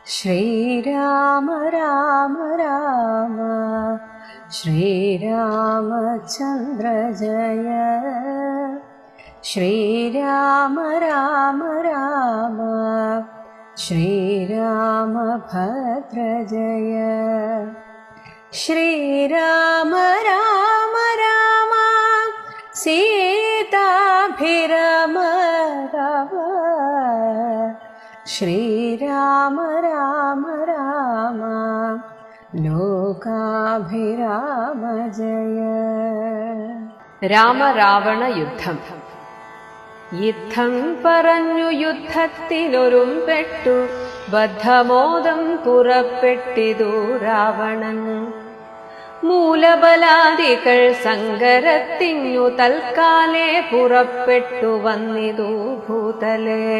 ശ്രീരാമ രാമ രാമ ശ്രീരാമചന്ദ്ര ജയ. ശ്രീരാമ രാമ രാമ ശ്രീരാമഭദ്ര ജയ. ശ്രീരാമ രാമ രാമ സീതാഭിരമ രവ. ശ്രീരാമ രാമ രാമ ലോകാഭിരാമ ജയ. രാമരാവണ യുദ്ധം. യുദ്ധം പറഞ്ഞു യുദ്ധത്തിലൊരുമ്പെട്ടു ബദ്ധമോദം പുറപ്പെട്ടിതു രാവണൻ. മൂലബലാദികൾ സങ്കരത്തിനു തൽക്കാലേ പുറപ്പെട്ടു വന്നിതു ഭൂതലേ.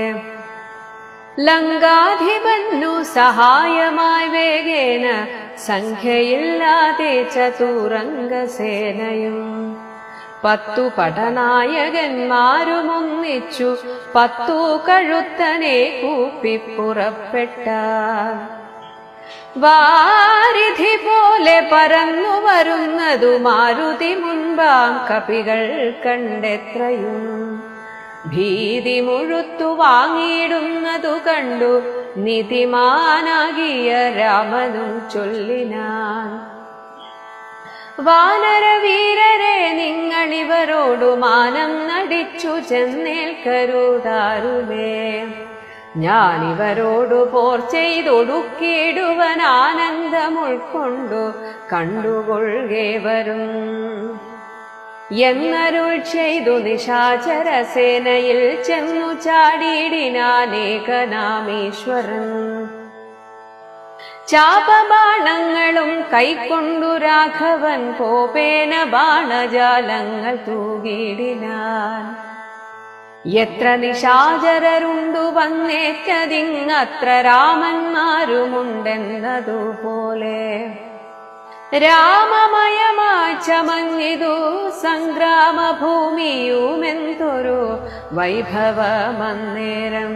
ലങ്കാധിപന്നു സഹായമായി വേഗേന സംഖ്യയില്ലാതെ ചതുരംഗസേനയും 10 പടനായകന്മാരുമൊന്നിച്ചു 10 കഴുത്തനെ കൂപ്പിപ്പുറപ്പെട്ട. വാരിധി പോലെ പറന്നു വരുന്നതു മാരുതി മുൻപാം കപികൾ കണ്ടെത്രയും. ഭീതി മുഴുത്തു വാങ്ങിയിടുന്നതു കണ്ടു നിധിമാനാകിയ രാമനും ചൊല്ലിനാൻ. വാനരവീരരെ, നിങ്ങളിവരോടു മാനം നടിച്ചു ചെന്നേൽക്കരുതാരുമേ. ഞാനിവരോടു പോർ ചെയ്തൊടുക്കിയിടുവൻ ആനന്ദമുൾക്കൊണ്ടു കണ്ടുകൊള്ളുകേവരും എന്നരുൾ ചെയ്തു നിശാചരസേനയിൽ ചെന്നു ചാടിയിടിനാനേകനാമീശ്വരൻ. ചാപബാണങ്ങളും കൈക്കൊണ്ടു രാഘവൻ കോപേന ബാണജാലങ്ങൾ തൂകിയിടിനാൻ. എത്ര നിശാചരരുണ്ടു വന്നേറ്റതിങ്ങത്ര രാമന്മാരുമുണ്ടെന്നതുപോലെ രാമമയമായി ചമഞ്ഞിതു സംഗ്രാമഭൂമിയുമെന്തൊരു വൈഭവമന്നേരം.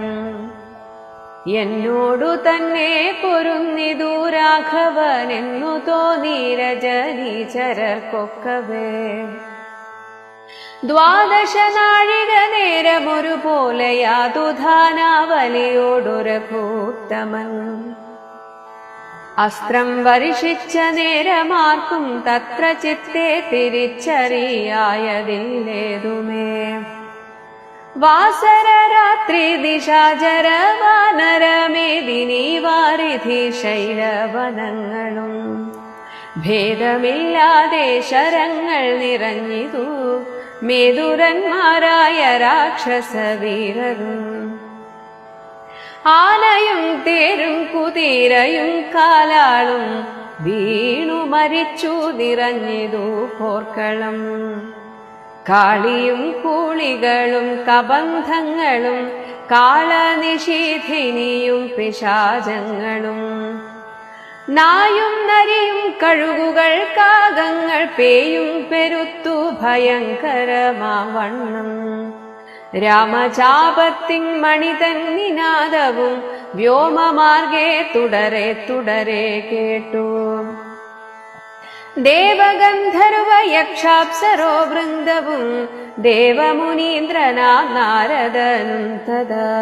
എന്നോടു തന്നെ പൊരുന്നിതു രാഘവനെന്നു തോന്നീരജനീചരർക്കൊക്കവേ. 12 നാഴിക നേരമൊരുപോലെ യാതുധാനാവലിയോടൊരു ഭൂത്തമൻ. അസ്ത്രം വർഷിച്ച നേരമാർക്കും തത്ര ചിത്തെ തിരിച്ചറിയായതില്ലേതുമേ. വാസരരാത്രി ദിശാചര വാനരമേദിനി വാരിധി ശൈലവനങ്ങളും ഭേദമില്ലാതെ ശരങ്ങൾ നിറഞ്ഞിതു മേതുരന്മാരായ രാക്ഷസവീരരും. ആനയും തേരും കുതിരയും കാലാളും വീണു മരിച്ചു നിറഞ്ഞിതു പോർക്കളം. കാളിയും കൂളികളും കബന്ധങ്ങളും കാളനിഷീധിനിയും പിശാചങ്ങളും നായും നരിയും കഴുകുകൾ കാകങ്ങൾ പേയും പെരുത്തു ഭയങ്കരമാവണ്ണം. രാമചാപത്തിൻ മണിതൻ നിനാദവും വ്യോമമാർഗേ തുടരെ തുടരെ കേട്ടു. ദേവഗന്ധർവ യക്ഷാപ്സരോ വൃന്ദവും ദേവമുനീന്ദ്രനാ നാരദനും തഥാ.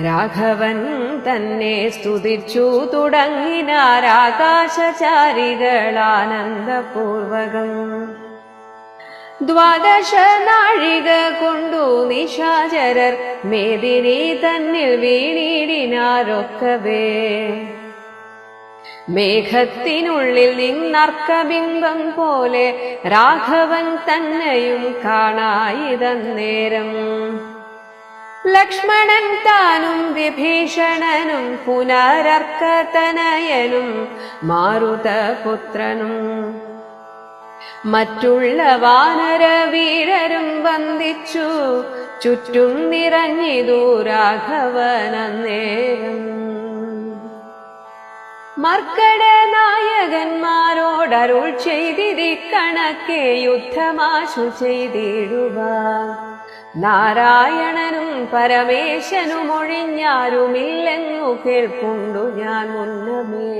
രാഘവൻ തന്നെ സ്തുതിച്ചു തുടങ്ങിനാരാകാശചാരികളാനന്ദപൂർവകം. 12 നാഴിക കൊണ്ടു നിശാചരർ മേദിനി തന്നിൽ വീണിടിനാരൊക്കവേ. മേഘത്തിനുള്ളിൽ നിന്നർക്കബിംബം പോലെ രാഘവൻ തന്നെയും കാണായിതന്നേരം. ലക്ഷ്മണൻ താനും വിഭീഷണനും പുനരർക്കതനയനും മാരുതപുത്രനും മറ്റുള്ള വാനരവീരരും വന്ദിച്ചു ചുറ്റും നിറഞ്ഞിതു രാഘവനന്നേരം. മർക്കട നായകന്മാരോടരുൾ ചെയ്തിരിക്കണക്കെ യുദ്ധമാശു ചെയ്തിടുവാൻ നാരായണനും പരമേശനും ഒഴിഞ്ഞാരുമില്ലെന്നു കേൾപ്പുണ്ടു ഞാൻ മുന്നമേ.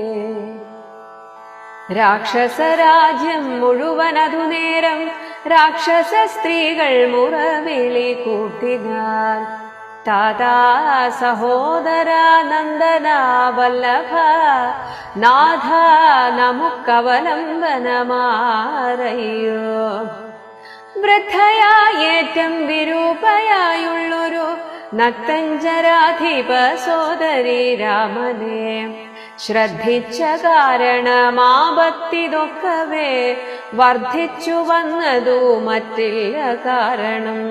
രാക്ഷസരാജ്യം മുഴുവനതു നേരം രാക്ഷസ സ്ത്രീകൾ മുറവിളി കൂട്ടിനാർ. താതാ സഹോദര നന്ദന വല്ലഭ നാഥ നമുക്കവലംബനമാരയ്യോ. വൃദ്ധയായേറ്റം വിരൂപയായുള്ളൊരു നക്തഞ്ചരാധിപ സോദരി രാമനെ ശ്രദ്ധിച്ച കാരണമാപത്തിതൊക്കവേ വർദ്ധിച്ചു വന്നതു മറ്റില്ല കാരണം.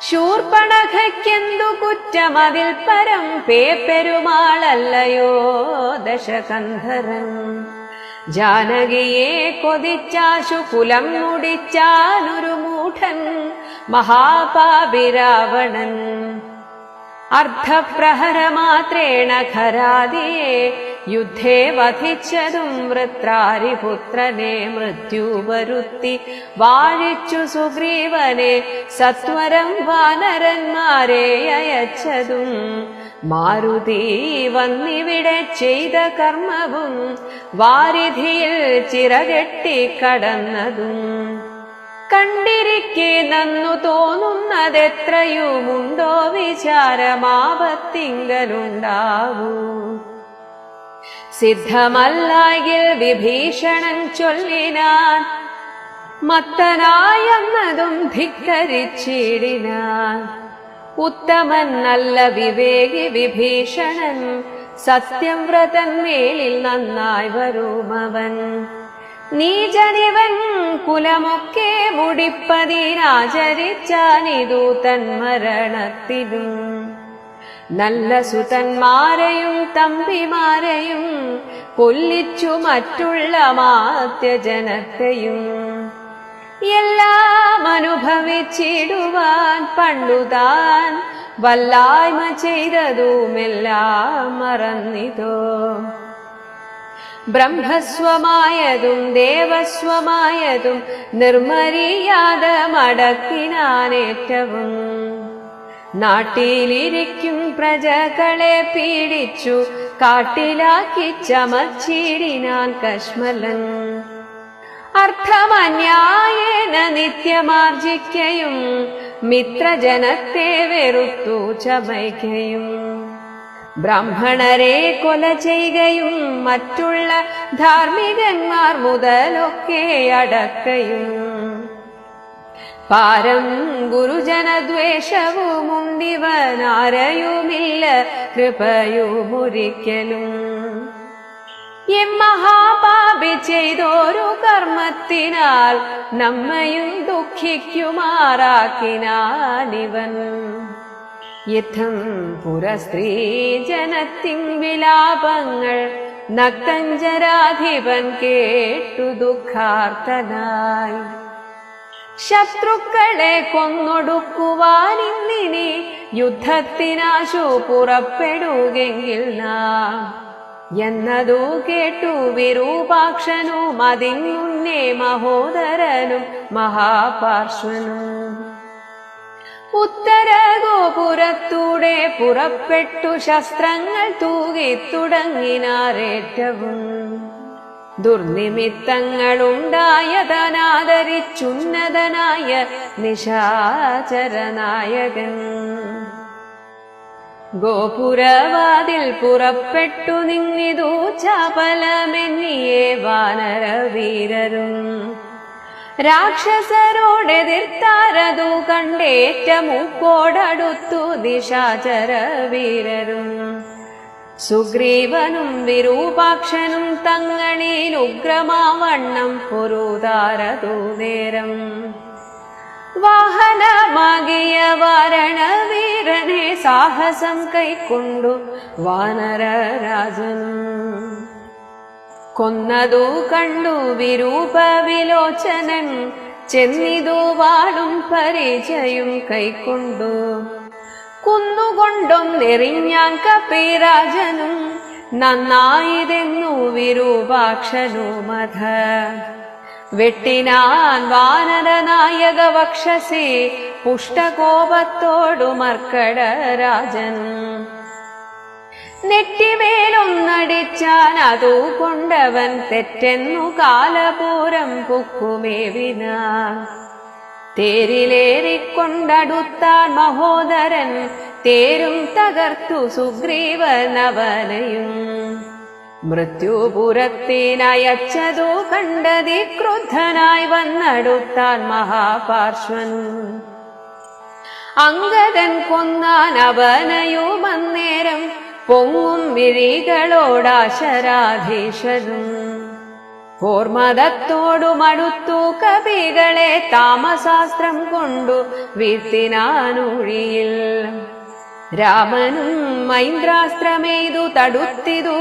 ശൂർപ്പണഖയ്ക്കെന്തു കുറ്റമതിൽ പരം പേപ്പെരുമാളല്ലയോ ദശകന്ധരൻ. ജാനകിയെ കൊതിച്ചാശു കുലം മുടിച്ചാനൊരു മൂഢൻ മഹാപാപി രാവണൻ. അർദ്ധപ്രഹരമാത്രേണ ഖരാദിയെ യുദ്ധേ വധിച്ചതും വൃത്രാരിപുത്രനെ മൃത്യു വരുത്തി വാഴിച്ചു സുഗ്രീവനെ സത്വരം വാനരന്മാരെ അയച്ചതും മാരുതി വന്നിവിടെ ചെയ്ത കർമ്മവും വാരിധിയിൽ ചിറകെട്ടി കടന്നതും കണ്ടിരിക്കെ നന്നു തോന്നുന്നതെത്രയുമുണ്ടോ വിചാരമാപത്തിങ്കലുണ്ടാവൂ. സിദ്ധമല്ലായിൽ വിഭീഷണൻ ചൊല്ലിനാൻ മത്തനായെന്നതും ധിക്കരിച്ചിടിനാൻ. ഉത്തമൻ നല്ല വിവേകി വിഭീഷണൻ സത്യം വ്രതൻ മേലിൽ നന്നായി വരുമവൻ. നീചനിവൻ കുലമൊക്കെ മുടിപ്പതിനാചരിച്ചാനിതു തന്മരണത്തിലും നല്ല സുതന്മാരെയും തമ്പിമാരെയും കൊല്ലിച്ചു മറ്റുള്ള മാത്യജനത്തെയും എല്ലാം അനുഭവിച്ചിടുവാൻ പണ്ടുതാൻ വല്ലായ്മ ചെയ്തതുമെല്ലാം മറന്നിതോ. ബ്രഹ്മസ്വമായതും ദേവസ്വമായതും നിർമര്യാദമടക്കിനാനേറ്റവും നാട്ടിലിരിക്കും പ്രജകളെ പീഡിച്ചു കാട്ടിലാക്കി ചമച്ചിടിനാൻ കശ്മലൻ. അർത്ഥമന്യായേന നിത്യമാർജിക്കയും മിത്രജനത്തെ വെറുത്തു ചമയ്ക്കയും ബ്രാഹ്മണരെ കൊല ചെയ്യുകയും മറ്റുള്ള ധാർമ്മികന്മാർ മുതലൊക്കെ അടക്കയും പാരം ഗുരുജനദ്വേഷവുമുണ്ടിവനാരയുമില്ല കൃപയുമൊരിക്കലും. മഹാപാപി ചെയ്തോരു കർമ്മത്തിനാൽ നമ്മയും ദുഃഖിക്കുമാറാക്കിനാനിവൻ. യഥം പുരസ്ത്രീ ജനത്തിൻ വിലാപങ്ങൾ നക്തഞ്ചരാധിപൻ കേട്ടു ദുഃഖാർത്തനായി. ശത്രുക്കളെ കൊന്നൊടുക്കുവാനിന്നിനി യുദ്ധത്തിനാശു പുറപ്പെടുകെങ്കിൽ നാം എന്നതു കേട്ടു വിരൂപാക്ഷനും അതിനുന്നേ മഹോദരനും മഹാപാർശ്വനും ഉത്തര ഗോപുരത്തൂടെ പുറപ്പെട്ടു ശസ്ത്രങ്ങൾ തൂകി തുടങ്ങിനാരേറ്റവും. ദുർനിമിത്തങ്ങളുണ്ടായതനാദരിച്ചുന്നതനായ നിശാചരനായകൻ ഗോപുരവാതിൽ പുറപ്പെട്ടു നിന്നിതു ചപലമെന്നിയേ വാനരവീരരും. രാക്ഷസരോടെതിർത്താരതു കണ്ടേറ്റ മൂക്കോടടുത്തു നിശാചരവീരരും. സുഗ്രീവനും വിരൂപാക്ഷനും തങ്ങളിൽ ഉഗ്രമാവണ്ണം പൊരുതാരതു നേരം. വാഹനമാകിയ വാരണവീരനെ സാഹസം കൈക്കൊണ്ടു വാനരരാജനും. കൊന്നതു കണ്ടു വിരൂപ വിലോചനൻ ചെന്നിതു വാളും പരിചയും കൈക്കൊണ്ടു. കുന്നുകൊണ്ടും നെറിഞ്ഞാൻ കപിരാജനും നന്നായിതെന്നു വിരൂപാക്ഷനുമധ. വെട്ടിനാൻ വാനരനായക വക്ഷസി പുഷ്ടകോപത്തോടു മർക്കടരാജൻ. നെറ്റിമേലൊന്നടിച്ചാൻ അതു കൊണ്ടവൻ തെറ്റെന്നു കാലപൂരം പുക്കുമേവിനാൻ. തേരിലേറിക്കൊണ്ടടുത്താൻ മഹോദരൻ തേരും തകർത്തു സുഗ്രീവനവനെയും. മൃത്യുപുരത്തിനയച്ചതു കണ്ടതി ക്രുദ്ധനായി വന്നടുത്താൻ മഹാപാർശ്വൻ. അംഗദൻ കൊന്നാൻ അവനയുമന്നേരം പൊങ്ങും വിഴികളോടാശരാധീശനും. ഓർമ്മതത്തോടുമടുത്തു കവികളെ താമസാസ്ത്രം കൊണ്ടു വീഴ്ത്തിനാനൂഴിയിൽ. രാമനും മൈന്ദ്രാസ്ത്രമെയ്തു തടുത്തിതു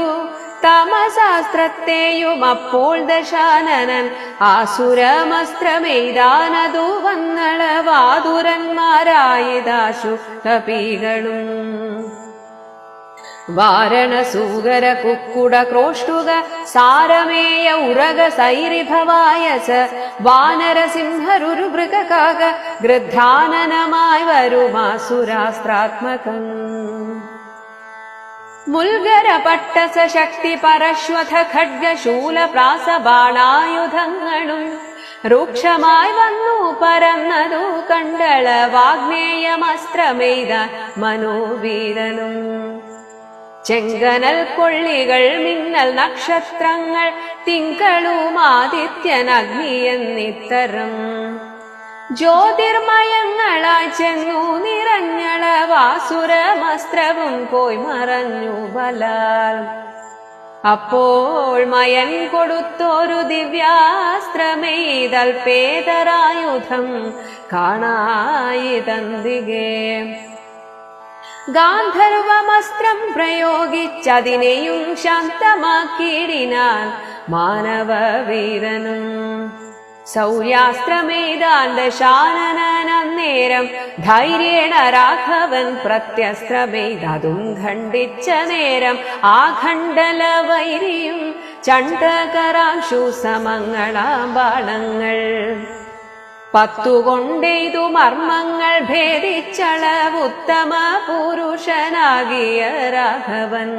താമസാസ്ത്രത്തെയും. അപ്പോൾ ദശാനനൻ ആസുരമസ്ത്രമെയ്താനതു വന്നളവാതുരന്മാരായിതാശു കപികളും. വാരണസൂകര കുക്കുട ക്രോഷ്ടുക സാരമേയ ഉറക സൈരിഭവായസ വാനരസിംഹരുരുമൃഗകാക ഗൃദ്ധാനനമായി വരുമാസുരാസ്ത്രാത്മകം. മുൽഗര പട്ടസ ശക്തി പരശ്വഥ ഖഡ്ഗ ശൂല പ്രാസ ബാണായുധങ്ങളും രൂക്ഷമായി വന്നു പരന്നതു കണ്ടള വാഗ്നേയമസ്ത്രമെയ്താൻ മനോവീരനും. ചെങ്കനൽ കൊള്ളികൾ മിന്നൽ നക്ഷത്രങ്ങൾ തിങ്കളും ആദിത്യൻ അഗ്നിയെന്നിത്തരം ജ്യോതിർമയങ്ങളായി ചെന്നു നിറഞ്ഞള വാസുരമസ്ത്രവും പോയി മറഞ്ഞു ബലാൽ. അപ്പോൾ മയൻ കൊടുത്തോരു ദിവ്യാസ്ത്രമെയ്തൽപേതരായുധം കാണായിതന്തികെ. ഗാന്ധർവമസ്ത്രം പ്രയോഗിച്ചതിനെയും ശാന്തമാക്കിയിടിനാൻ മാനവവീരനും. സൗര്യാസ്ത്രമെയ്താൻ ദശാനനന്നേരം ധൈര്യേണ രാഘവൻ പ്രത്യസ്ത്രമെയ്തതും ഖണ്ഡിച്ച നേരം ആ ഖണ്ഡല വൈരിയും ചണ്ഡകരാംശു സമങ്ങളാം ബാണങ്ങൾ. 10 കൊണ്ടെയ്തു മർമ്മങ്ങൾ ഭേദിച്ചളവുത്തമ പുരുഷനാകിയ രാഘവൻ.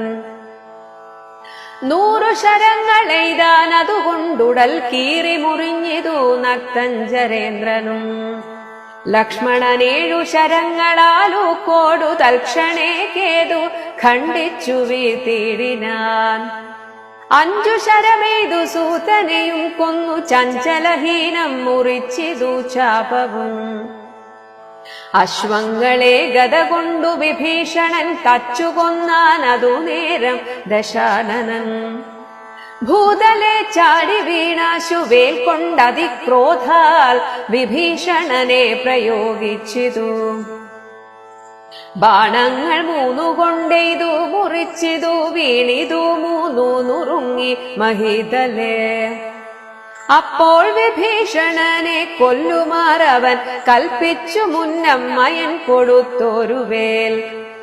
100 ശരങ്ങളെയ്താൻ അതുകൊണ്ടുടൽ കീറി മുറിഞ്ഞിതു നക്തഞ്ചരേന്ദ്രനും. ലക്ഷ്മണൻ 7 ശരങ്ങളാലൂക്കോടു തൽക്ഷണേ കേതു ഖണ്ഡിച്ചു വീഴ്ത്തിയിടിനാൻ. 5 ശരമെയ്തു സൂതനെയും കൊന്നു ചഞ്ചലഹീനം മുറിച്ചിതു ചാപവും. അശ്വങ്ങളെ ഗദ കൊണ്ടു വിഭീഷണൻ കച്ചുകൊന്നാൻ അതു നേരം ദശാനനൻ. ഭൂതലെ ചാടി വീണാശു വേൽ കൊണ്ടതിക്രോധാൽ വിഭീഷണനെ പ്രയോഗിച്ചിതു. ബാണങ്ങൾ 3 കൊണ്ടെയ്തു മുറിച്ചിതു വീണിതു 3 നുറുങ്ങി മഹിതലേ. അപ്പോൾ വിഭീഷണനെ കൊല്ലുമാറവൻ കൽപ്പിച്ചു മുന്നമ്മയൻ കൊടുത്തോരു വേൽ.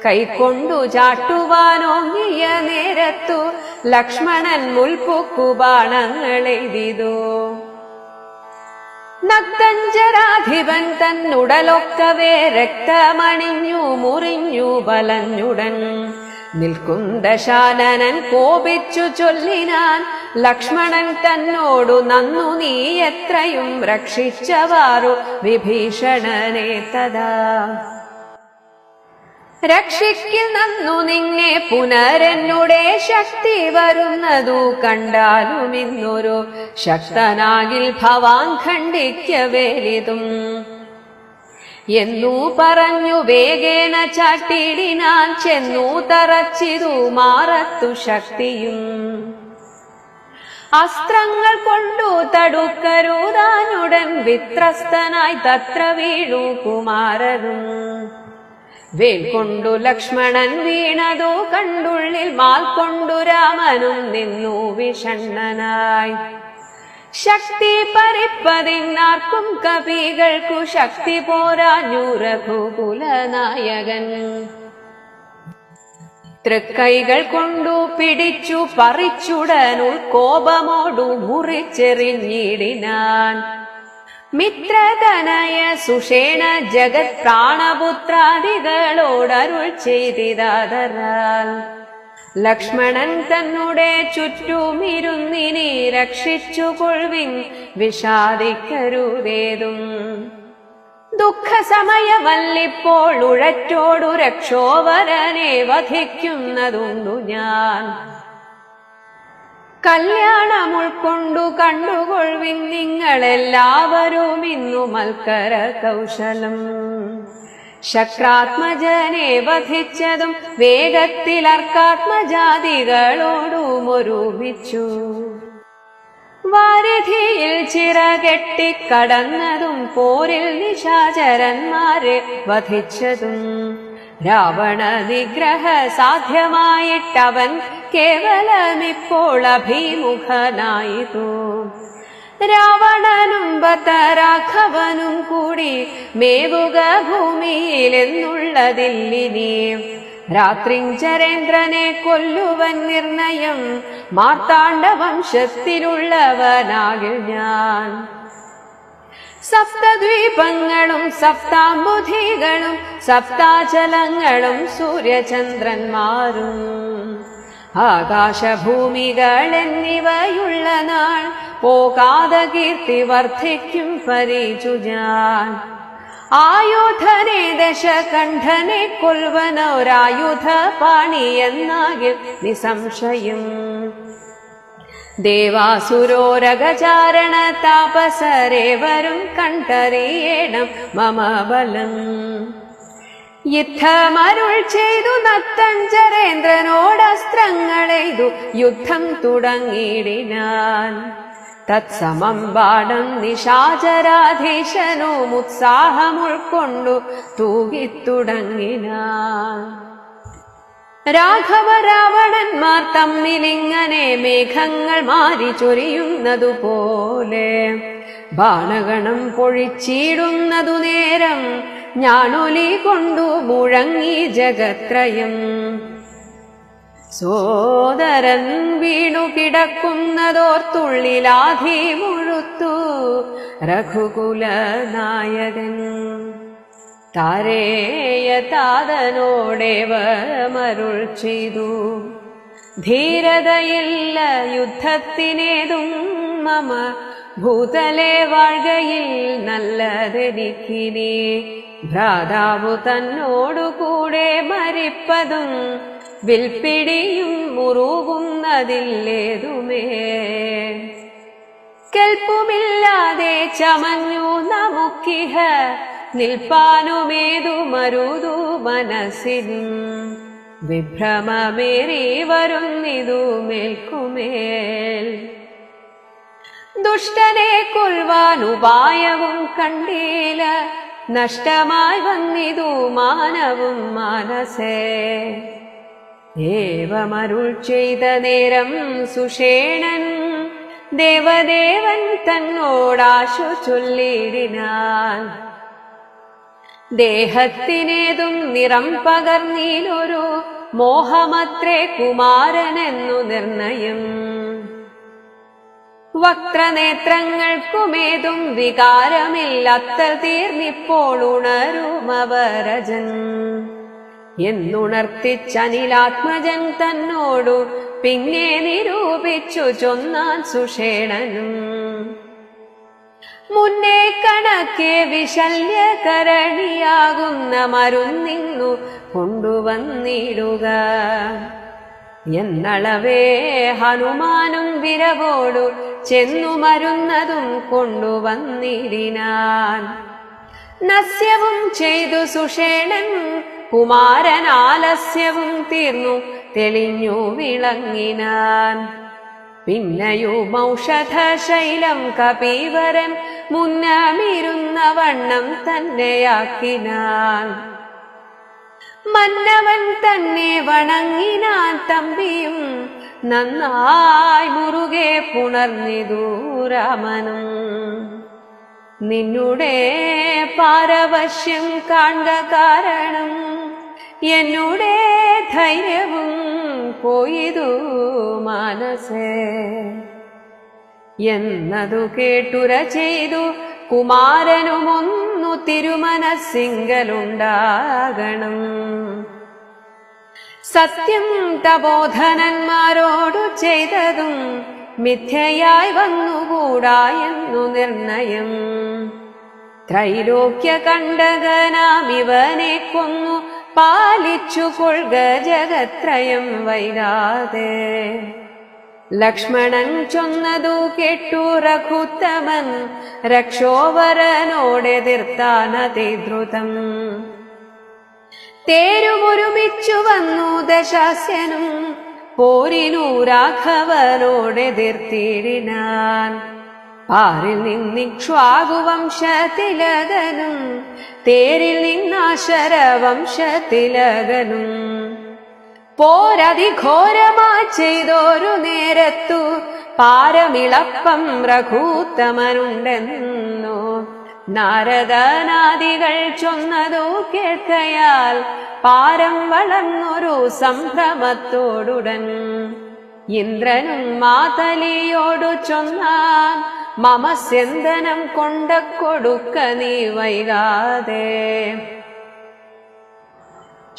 കൈക്കൊണ്ടു ചാട്ടുവാനോങ്ങിയ നേരത്തു ലക്ഷ്മണൻ മുൽപൊക്കു ബാണങ്ങളെയ്തിതു. നക്തഞ്ചരാധിപൻ തന്നുടലൊക്കവേ രക്തമണിഞ്ഞു മുറിഞ്ഞു ബലഞ്ഞുടൻ. നിൽക്കും ദശാനനൻ കോപിച്ചു ചൊല്ലിനാൻ ലക്ഷ്മണൻ തന്നോടു നന്നു നീ എത്രയും രക്ഷിച്ചവാറു വിഭീഷണനെ തഥാ. രക്ഷിക്കിൽ നന്നു നിന്നെ പുനരെന്നുടെ ശക്തി വരുന്നതു കണ്ടാലും ഇന്നൊരു ശക്തനാകിൽ ഭവാൻ ഖണ്ഡിക്കവേലിതും എന്നു പറഞ്ഞു വേഗേന ചാട്ടിടിനാൻ. ചെന്നു തറച്ചിതു മാറത്തു ശക്തിയും. അസ്ത്രങ്ങൾ കൊണ്ടു തടുക്കരുതാനുടൻ വിത്രസ്തനായി തത്ര വീണു കുമാരനും. വേൽ കൊണ്ടു ലക്ഷ്മണൻ വീണതു കണ്ടുള്ളിൽ മാൽ കൊണ്ടു രാമനും നിന്നു വിഷണ്ണനായി. ശക്തി പരിപ്പതിനാർക്കും കവികൾക്കു ശക്തി പോരാഞ്ഞു രഘുകുലനായകൻ. തൃക്കൈകൾ കൊണ്ടു പിടിച്ചു പറിച്ചുടനുൾ കോപമോടു മുറിച്ചെറിഞ്ഞിടിനാൻ. മിത്രതനയ സുഷേണ ജഗത് പ്രാണപുത്രാദികളോടരുൾ ചെയ്തിതാദരാൽ ലക്ഷ്മണൻ തന്നെ ചുറ്റുമിരുന്നിനി രക്ഷിച്ചു കൊൾവിൻ വിഷാദിക്കരുതേതും. ദുഃഖസമയമല്ലിപ്പോൾ ഉഴറ്റോടു രക്ഷോവരനെ വധിക്കുന്നതുണ്ടു ഞാൻ. കല്യാണമുൾക്കൊണ്ടു കണ്ടുകൊൾവിൻ നിങ്ങളെല്ലാവരും ഇന്നു മൽക്കര കൗശലം. ശക്രാത്മജനെ വധിച്ചതും വേഗത്തിൽ അർക്കാത്മജാതികളോടും ഒരുമിച്ചു. വാരിധിയിൽ ചിറകെട്ടിക്കടന്നതും പോരിൽ നിശാചരന്മാരെ വധിച്ചതും രാവണ നിഗ്രഹ സാധ്യമായിട്ടവൻ കേവലമിപ്പോൾ അഭിമുഖനായിതു. രാവണനും ബതരാഘവനും കൂടി മേവുക ഭൂമിയിലെന്നുള്ളതില്ലിനി. രാത്രിഞ്ചരേന്ദ്രനെ കൊല്ലുവൻ നിർണയം മാർത്താണ്ഡ വംശത്തിലുള്ളവനാകിൽ ഞാൻ. സപ്തദ്വീപങ്ങളും സപ്താംബുധികളും സപ്താചലങ്ങളും സൂര്യചന്ദ്രന്മാരും ആകാശഭൂമികൾ എന്നിവയുള്ള നാൾ പോകാതെ കീർത്തി വർദ്ധിക്കും പരിചു ഞാൻ. ആയുധനെ ദശകണ്ഠനെ കൊൽവനൊരായുധ പാണി എന്നാകിൽ നിസംശയം. ദേവാസുരോരകചാരണ താപസരേവരും കണ്ടറിയേണം മമ ബലം. യുദ്ധമരുൾ ചെയ്തു നത്തഞ്ചരേന്ദ്രനോടസ്ത്രങ്ങളെയ്തു യുദ്ധം തുടങ്ങിയിടിനാൻ. തത്സമം ബാണം നിശാചരാധീശനും ഉത്സാഹമുൾക്കൊണ്ടു തൂകിത്തുടങ്ങിനാൻ. രാഘവ രാവണന്മാർ തമ്മിലിങ്ങനെ മേഘങ്ങൾ മാറി ചൊരിയുന്നതുപോലെ ബാണഗണം പൊഴിച്ചിടുന്നതു നേരം ഞാണൊലി കൊണ്ടു മുഴങ്ങി ജഗത്രയം. സോദരൻ വീണു കിടക്കുന്നതോർത്തുള്ളിലാധി മുഴുത്തു രഘുകുല നായകൻ. താരേയ താതനോടേവമരുൾ ചെയ്തു, ധീരതയില്ല യുദ്ധത്തിനേതും മമ ഭൂതലെ വാഴ്കയിൽ നല്ലതെനിക്കിനി. ഭ്രാതാവു തന്നോടുകൂടെ മരിപ്പതും വിൽപ്പിടിയും മുറുകുന്നതില്ലേതുമേ. കെൽപ്പുമില്ലാതെ ചമഞ്ഞു നമുക്കിഹ നിൽപ്പാനുമേതു മരുതു മനസ്സിനും. വിഭ്രമമേറി വരുന്നിതു മേൽക്കുമേൽ. ദുഷ്ടനെ കൊൽവാനുപായവും കണ്ടീല, നഷ്ടമായി വന്നിതു മാനവും മനസ്സേ. ഏവമരുൾ ചെയ്ത നേരം സുഷേണൻ ദേവദേവൻ തന്നോടാശു ചൊല്ലിടിനാൻ. ദേഹത്തിനേതും നിറം പകർന്നീലൊരു മോഹമത്രേ കുമാരനെന്നു നിർണയം. വക്രനേത്രങ്ങൾക്കുമേതും വികാരമില്ലത്ര തീർന്നിപ്പോൾ ഉണരുമവരജൻ എന്നുണർത്തിച്ചനിലാത്മജൻ തന്നോടു പിന്നെ നിരൂപിച്ചു ചൊന്നാൻ സുഷേണനും. മുന്നേ കണക്കെ വിശല്യകരണിയാകുന്ന മരുന്നിന്നു കൊണ്ടുവന്നിടുക എന്നളവേ ഹനുമാനും വിരവോടു ചെന്നു മരുന്നതും കൊണ്ടുവന്നിടിനാൻ. നസ്യവും ചെയ്തു സുഷേണൻ കുമാരൻ, ആലസ്യവും തീർന്നു തെളിഞ്ഞു വിളങ്ങിനാൻ. പിന്നെയും ഔഷധശൈലം കപീവരൻ മുന്നമിരുന്ന വണ്ണം തന്നെയാക്കിനാൻ. മന്നവൻ തന്നെ വണങ്ങിനാൻ തമ്പിയും നന്നായി മുറുകെ പുണർന്നിതു രാമനും. നിന്നുടെ പാരവശ്യം കാൺക കാരണം എന്നുടെ ധൈര്യവും പോയിതു മനസ്സേ എന്നതു കേട്ടുര ചെയ്തു കുമാരനുമൊന്നു തിരുമനസ്സിങ്കലുണ്ടാകണം. സത്യം തപോധനന്മാരോടു ചെയ്തതും മിഥ്യയായി വന്നുകൂടാ എന്നു നിർണയം. ത്രൈലോക്യ കണ്ടകനാം ഇവനെ കൊന്നു പാലിച്ചു കൊള്ളുക ജഗത്രയം വൈകാതെ. ലക്ഷ്മണൻ ചൊന്നതു കേട്ടു രഘുത്തമൻ രക്ഷോവരനോടെതിർത്താനതിദ്രുതം. തേരുമൊരുമിച്ചു വന്നു ദശാസ്യനും പോരിനു രാഘവനോടെതിർത്തിടിനാൻ. പാരിൽ നിന്നിക്ഷ്വാകുവംശതിലകനും തേരിൽ നിന്നാശരവംശതിലകനും പോരതിഘോരമായി ചെയ്തോരു നേരത്തു പാരമിളപ്പം രഘൂത്തമനുണ്ടെന്നു നാരദനാദികൾ ചൊന്നതു കേൾക്കയാൽ പാരം വളർന്നൊരു സംഭ്രമത്തോടുടൻ ഇന്ദ്രനും മാതലിയോടു ചൊന്നാൻ മമ സ്യന്തനം കൊണ്ട കൊടുക്ക നീ വൈകാതെ.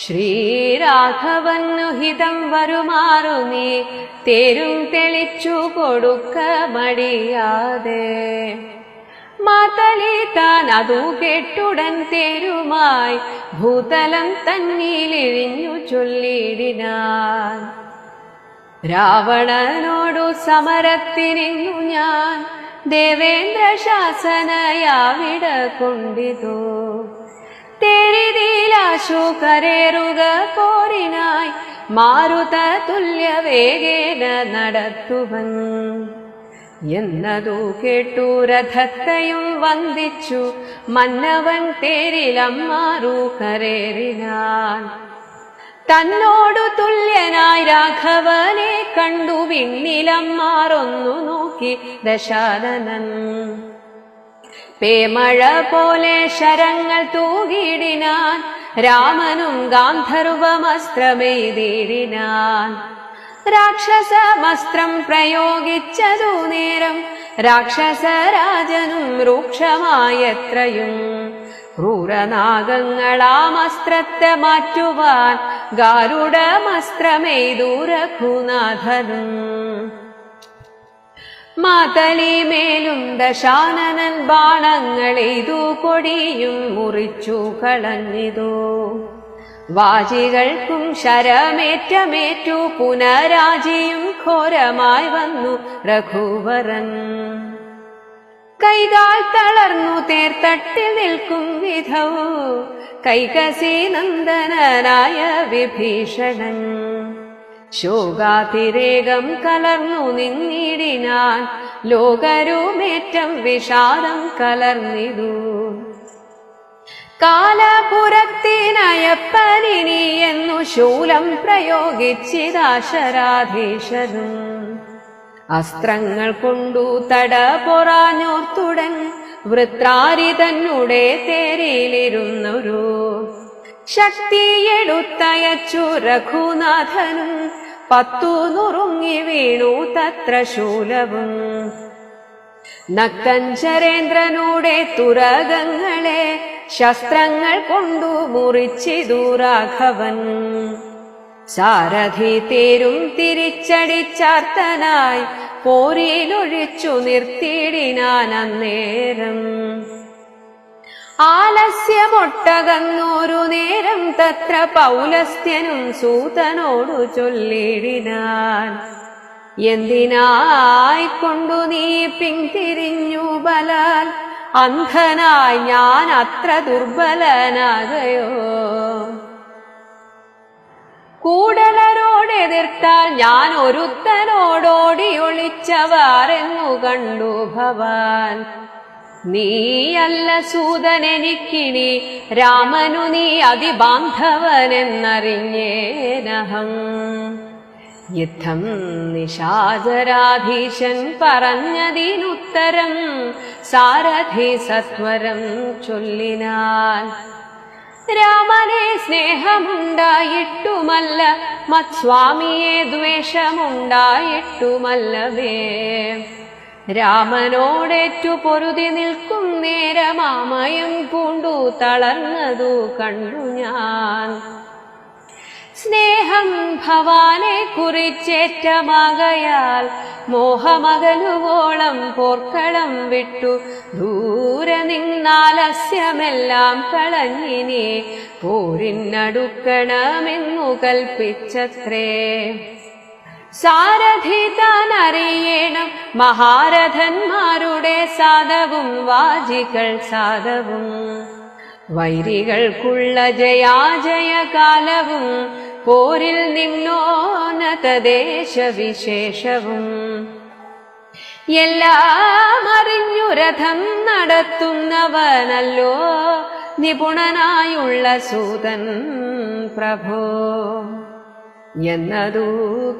ശ്രീരാഘവന്നു ഹിതം വരുമാറു നീ തേരും തെളിച്ചു കൊടുക്ക മടിയാതെ. മാതലി താൻ അതു കേട്ടുടൻ തേരുമായി ഭൂതലം തന്നിലിഴിഞ്ഞു ചൊല്ലിടിനാൻ. രാവണനോടു സമരത്തിനിന്നു ഞാൻ ദേവേന്ദ്ര ശാസനയാവിട കൊണ്ടിതു. തേരിതിലാശു കരേറുക പോരിനായി മാരുത തുല്യ വേഗേന നടത്തുവൻ എന്നതു കേട്ടു രഥത്തെയും വന്ദിച്ചു മന്നവൻ തേരിലമ്മാറു കരേറിനാൻ. തന്നോടു തുല്യനായി രാഘവനെ കണ്ടു വിണ്ണിലമ്മാറൊന്നു നോക്കി ദശാനനൻ. പേമഴ പോലെ ശരങ്ങൾ തൂകിടിനാൻ രാമനും ഗാന്ധർവമസ്ത്രമെയ്തിടിനാൻ. രാക്ഷസമസ്ത്രം പ്രയോഗിച്ചതു നേരം രാക്ഷസരാജനും രൂക്ഷമായത്രയും. ക്രൂരനാഗങ്ങളാമസ്ത്രത്തെ മാറ്റുവാൻ ഗാരുഡമസ്ത്രമെയ്തു രഘുനാഥനും. മാതലിമേലും ദശാനനൻ ബാണങ്ങളെയ്തു കൊടിയും മുറിച്ചു കളഞ്ഞിതു. വാജികൾക്കും ശരമേറ്റമേറ്റു പുനരാജിയും ഘോരമായി വന്നു രഘുവരൻ. കൈകാൽ തളർന്നു തേർത്തട്ടിൽ നിൽക്കും വിധവു കൈകസി നന്ദനായ വിഭീഷണൻ. ശോകാതിരേകം കലർന്നു നിന്നിടിനാൻ ലോകരുമേറ്റം വിഷാദം കലർന്നിതു. കാലപുരത്തിനയപ്പനിനി എന്നു ശൂലം പ്രയോഗിച്ചിതാശരാധീശനും. അസ്ത്രങ്ങൾ കൊണ്ടു തട പൊറാഞ്ഞോർത്തുടൻ വൃത്രാരി തന്നെ തേരിലിരുന്നൊരു ശക്തിയെടുത്തയച്ചു രഘുനാഥനും. 10 നുറുങ്ങി വീണു തത്ര ശൂലവും. നക്തഞ്ചരേന്ദ്രനൂടെ തുരകങ്ങളെ ശസ്ത്രങ്ങൾ കൊണ്ടു മുറിച്ചിതു രാഘവൻ. സാരഥി തേരും തിരിച്ചടിച്ചാർത്തനായി പോരിലൊഴിച്ചു നിർത്തിയിടിനാൻ അന്നേരം. ആലസ്യമൊട്ടകന്നോരു നേരം തത്ര പൗലസ്ത്യനും സൂതനോടു ചൊല്ലിടിനാൻ. എന്തിനായിക്കൊണ്ടു നീ പിന്തിരിഞ്ഞു ബലാൽ അന്ധനായി ഞാൻ അത്ര ദുർബലനാകയോ. കൂടലരോടെതിർത്താൽ ഞാൻ ഒരുത്തനോടോടി ഒളിച്ചവാറെന്നു കണ്ടു ഭവാൻ. നീയല്ല സൂതനെനിക്കിനി രാമനു നീ അതിബാന്ധവനെന്നറിഞ്ഞേനഹം. യുദ്ധം നിശാചരാധീശൻ പറഞ്ഞതിനുത്തരം സാരഥി സത്വരം ചൊല്ലിനാൻ. രാമനെ സ്നേഹമുണ്ടായിട്ടുമല്ല, മത്സ്വാമിയെ ദ്വേഷമുണ്ടായിട്ടുമല്ലവേ. രാമനോടേറ്റു പൊരുതി നിൽക്കും നേരമാമയം പൂണ്ടു തളർന്നതു കണ്ടു ഞാൻ. സ്നേഹം ഭവാനെ കുറിച്ചേറ്റമാകയാൽ മോഹമകലുവോളം പോർക്കളം വിട്ടു ദൂരെ നിന്നാലസ്യമെല്ലാം കളഞ്ഞിനെ പോരിനടുക്കണമെന്നു കൽപ്പിച്ചത്രേ. സാരഥി താൻ അറിയണം മഹാരഥന്മാരുടെ സാധവും വാജികൾ സാധവും, വൈരികൾക്കുള്ള ജയാജയകാലവും പോരിൽ നിമ്നോന്നതദേശവിശേഷവും. എല്ലാം അറിഞ്ഞു രഥം നടത്തുന്നവനല്ലോ നിപുണനായുള്ള സൂതൻ പ്രഭോ എന്നതു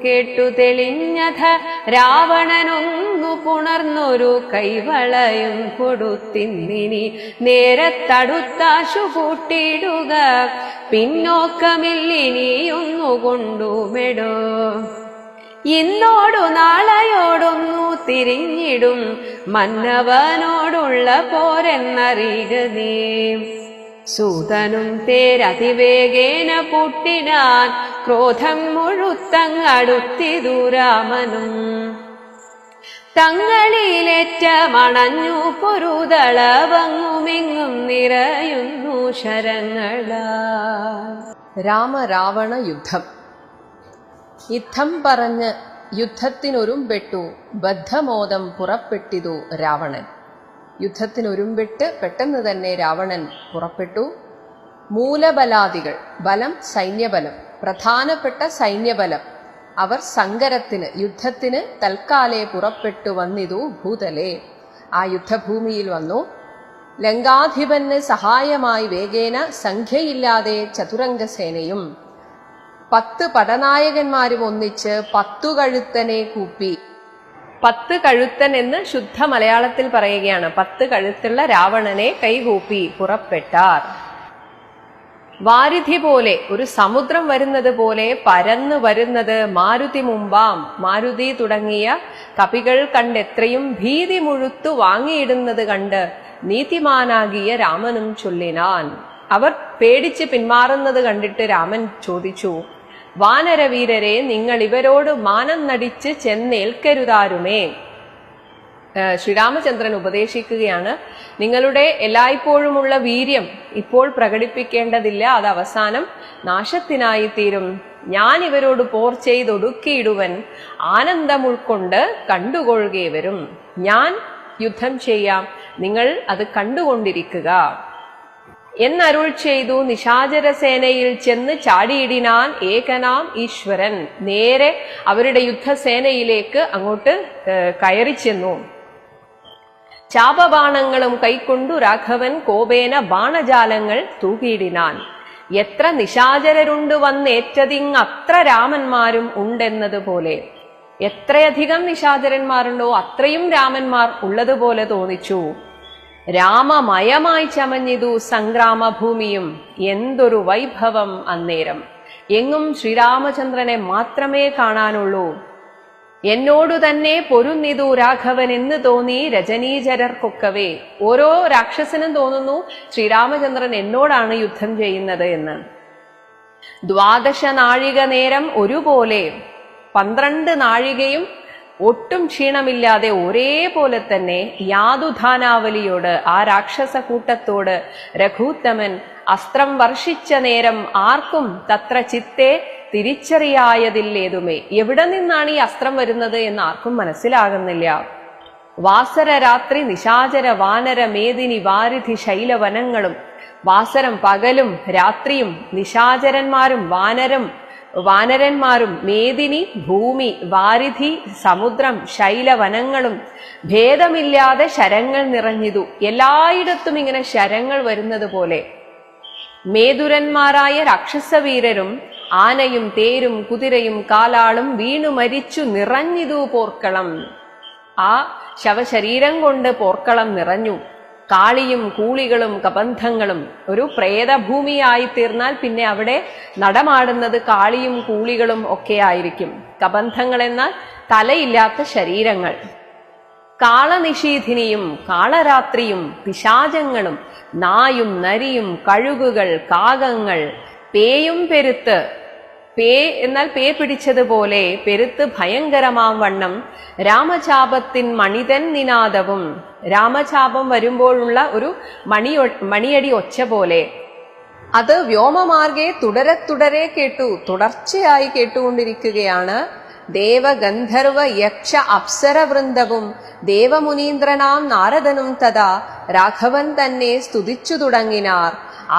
കേട്ടു തെളിഞ്ഞഥ രാവണനൊന്നു പുണർന്നൊരു കൈവളയും കൊടുത്തിന്നിനി നേരത്തടുത്താശു കൂട്ടിയിടുക പിന്നോക്കമില്ലിനിയൊന്നു കൊണ്ടുമെടോ. ഇന്നോടു നാളെയോടൊന്നു തിരിഞ്ഞിടും മന്നവനോടുള്ള പോരെന്നറിയുക നീ. സൂതനും തേരതിവേഗേന പൂട്ടിനാൻ ക്രോധം മുഴുത്തങ്ങടുത്തിതു രാമനും. തങ്ങളിലേറ്റ മണഞ്ഞു പൊരുതളവങ്ങുമിങ്ങും നിറയുന്നു ശരങ്ങളാ. രാമരാവണ യുദ്ധം. യുദ്ധം പറഞ്ഞ് യുദ്ധത്തിനൊരുമ്പെട്ടു ബദ്ധമോദം പുറപ്പെട്ടിതു രാവണൻ. യുദ്ധത്തിനൊരുമ്പിട്ട് പെട്ടെന്ന് തന്നെ രാവണൻ പുറപ്പെട്ടു. മൂലബലാദികൾ, ബലം സൈന്യബലം, പ്രധാനപ്പെട്ട സൈന്യബലം, അവർ സങ്കരത്തിന് യുദ്ധത്തിന് തൽക്കാലെ പുറപ്പെട്ടു വന്നിതു ഭൂതലേ. ആ യുദ്ധഭൂമിയിൽ വന്നു. ലങ്കാധിപന് സഹായമായി വേഗേന സംഖ്യയില്ലാതെ ചതുരംഗസേനയും 10 പടനായകന്മാരും ഒന്നിച്ച് 10 കഴുത്തനെ കൂപ്പി. 10 കഴുത്തൻ എന്ന് ശുദ്ധ മലയാളത്തിൽ പറയുകയാണ്. 10 കഴുത്തുള്ള രാവണനെ കൈകൂപ്പി പുറപ്പെട്ടാർ. വാരിധി പോലെ, ഒരു സമുദ്രം വരുന്നത് പോലെ പരന്നു വരുന്നത് മാരുതി മുമ്പാം. മാരുതി തുടങ്ങിയ കപികൾ കണ്ടെത്രയും ഭീതി മുഴുത്തു വാങ്ങിയിടുന്നത് കണ്ട് നീതിമാനാകിയ രാമനും ചൊല്ലിനാൻ. അവർ പേടിച്ച് പിന്മാറുന്നത് കണ്ടിട്ട് രാമൻ ചോദിച്ചു, വാനരവീരരെ, നിങ്ങൾ ഇവരോട് മാനം നടിച്ച് ചെന്നേൽക്കരുതാരുമേ. ശ്രീരാമചന്ദ്രൻ ഉപദേശിക്കുകയാണ്, നിങ്ങളുടെ എല്ലായ്പ്പോഴുമുള്ള വീര്യം ഇപ്പോൾ പ്രകടിപ്പിക്കേണ്ടതില്ല, അത് അവസാനം നാശത്തിനായി തീരും. ഞാൻ ഇവരോട് പോർ ചെയ്തൊടുക്കിയിടുവൻ, ആനന്ദം ഉൾക്കൊണ്ട് കണ്ടുകൊള്ളുകെ വരും. ഞാൻ യുദ്ധം ചെയ്യാം, നിങ്ങൾ അത് കണ്ടുകൊണ്ടിരിക്കുക എന്നരുൾ ചെയ്തു. നിശാചരസേനയിൽ ചെന്ന് ചാടിയിടിനാൻ ഏകനാം ഈശ്വരൻ. നേരെ അവരുടെ യുദ്ധസേനയിലേക്ക് അങ്ങോട്ട് കയറി ചെന്നു. ചാപബാണങ്ങളും കൈക്കൊണ്ടു രാഘവൻ കോപേന ബാണജാലങ്ങൾ തൂകിയിടിനാൻ. എത്ര നിശാചരരുണ്ട് വന്നേറ്റതിങ് അത്ര രാമന്മാരും ഉണ്ടെന്നതുപോലെ. എത്രയധികം നിശാചരന്മാരുണ്ടോ അത്രയും രാമന്മാർ ഉള്ളതുപോലെ തോന്നിച്ചു. രാമമയമായി ചമഞ്ഞിതു സംഗ്രാമഭൂമിയും. എന്തൊരു വൈഭവം അന്നേരം! എങ്ങും ശ്രീരാമചന്ദ്രനെ മാത്രമേ കാണാനുള്ളൂ. എന്നോടു തന്നെ പൊരുന്നിതു രാഘവൻ എന്ന് തോന്നി രജനീചരർക്കൊക്കവേ. ഓരോ രാക്ഷസനും തോന്നുന്നു ശ്രീരാമചന്ദ്രൻ എന്നോടാണ് യുദ്ധം ചെയ്യുന്നത് എന്ന്. 12 നാഴിക നേരം ഒരുപോലെ, 12 നാഴികയും ഒട്ടും ക്ഷീണമില്ലാതെ ഒരേപോലെ തന്നെ യാതുധാനാവലിയോട്, ആ രാക്ഷസ കൂട്ടത്തോട് രഘൂത്തമൻ അസ്ത്രം വർഷിച്ച നേരം ആർക്കും തത്ര ചിത്തെ തിരിച്ചറിയായതില്ലേതുമേ. എവിടെ നിന്നാണ് ഈ അസ്ത്രം വരുന്നത് എന്ന് ആർക്കും മനസ്സിലാകുന്നില്ല. വാസര രാത്രി നിശാചര വാനര മേദിനി വാരിധി ശൈലവനങ്ങളും, വാസരം പകലും രാത്രിയും, നിശാചരന്മാരും വാനരന്മാരും, മേദിനി ഭൂമി, വാരിധി സമുദ്രം, ശൈലവനങ്ങളും ഭേദമില്ലാതെ ശരങ്ങൾ നിറഞ്ഞിതു. എല്ലായിടത്തും ഇങ്ങനെ ശരങ്ങൾ വരുന്നത് പോലെ. മേതുരന്മാരായ രാക്ഷസവീരരും ആനയും തേരും കുതിരയും കാലാളും വീണു മരിച്ചു നിറഞ്ഞിതു പോർക്കളം. ആ ശവശരീരം കൊണ്ട് പോർക്കളം നിറഞ്ഞു. കാളിയും കൂളികളും കബന്ധങ്ങളും. ഒരു പ്രേതഭൂമിയായി തീർന്നാൽ പിന്നെ അവിടെ നടമാടുന്നത് കാളിയും കൂളികളും ഒക്കെ ആയിരിക്കും. കബന്ധങ്ങൾ എന്നാൽ തലയില്ലാത്ത ശരീരങ്ങൾ. കാളനിഷീധിനിയും കാളരാത്രിയും പിശാചങ്ങളും നായും നരിയും കഴുകുകൾ കാകങ്ങൾ പേയും പെരുത്ത്. പേ എന്നാൽ പേ പിടിച്ചതുപോലെ പെരുത്ത് ഭയങ്കരമാം വണ്ണം രാമചാപത്തിൻ മണിതൻ നിനാദവും. രാമചാപം വരുമ്പോഴുള്ള ഒരു മണിയടി ഒച്ച പോലെ. അത് വ്യോമമാർഗെ തുടരെ കേട്ടു, തുടർച്ചയായി കേട്ടുകൊണ്ടിരിക്കുകയാണ്. ദേവഗന്ധർവ യക്ഷ അപ്സരവൃന്ദവും ദേവമുനീന്ദ്രനാം നാരദനും തഥാ രാഘവൻ തന്നെ സ്തുതിച്ചു തുടങ്ങിനാർ.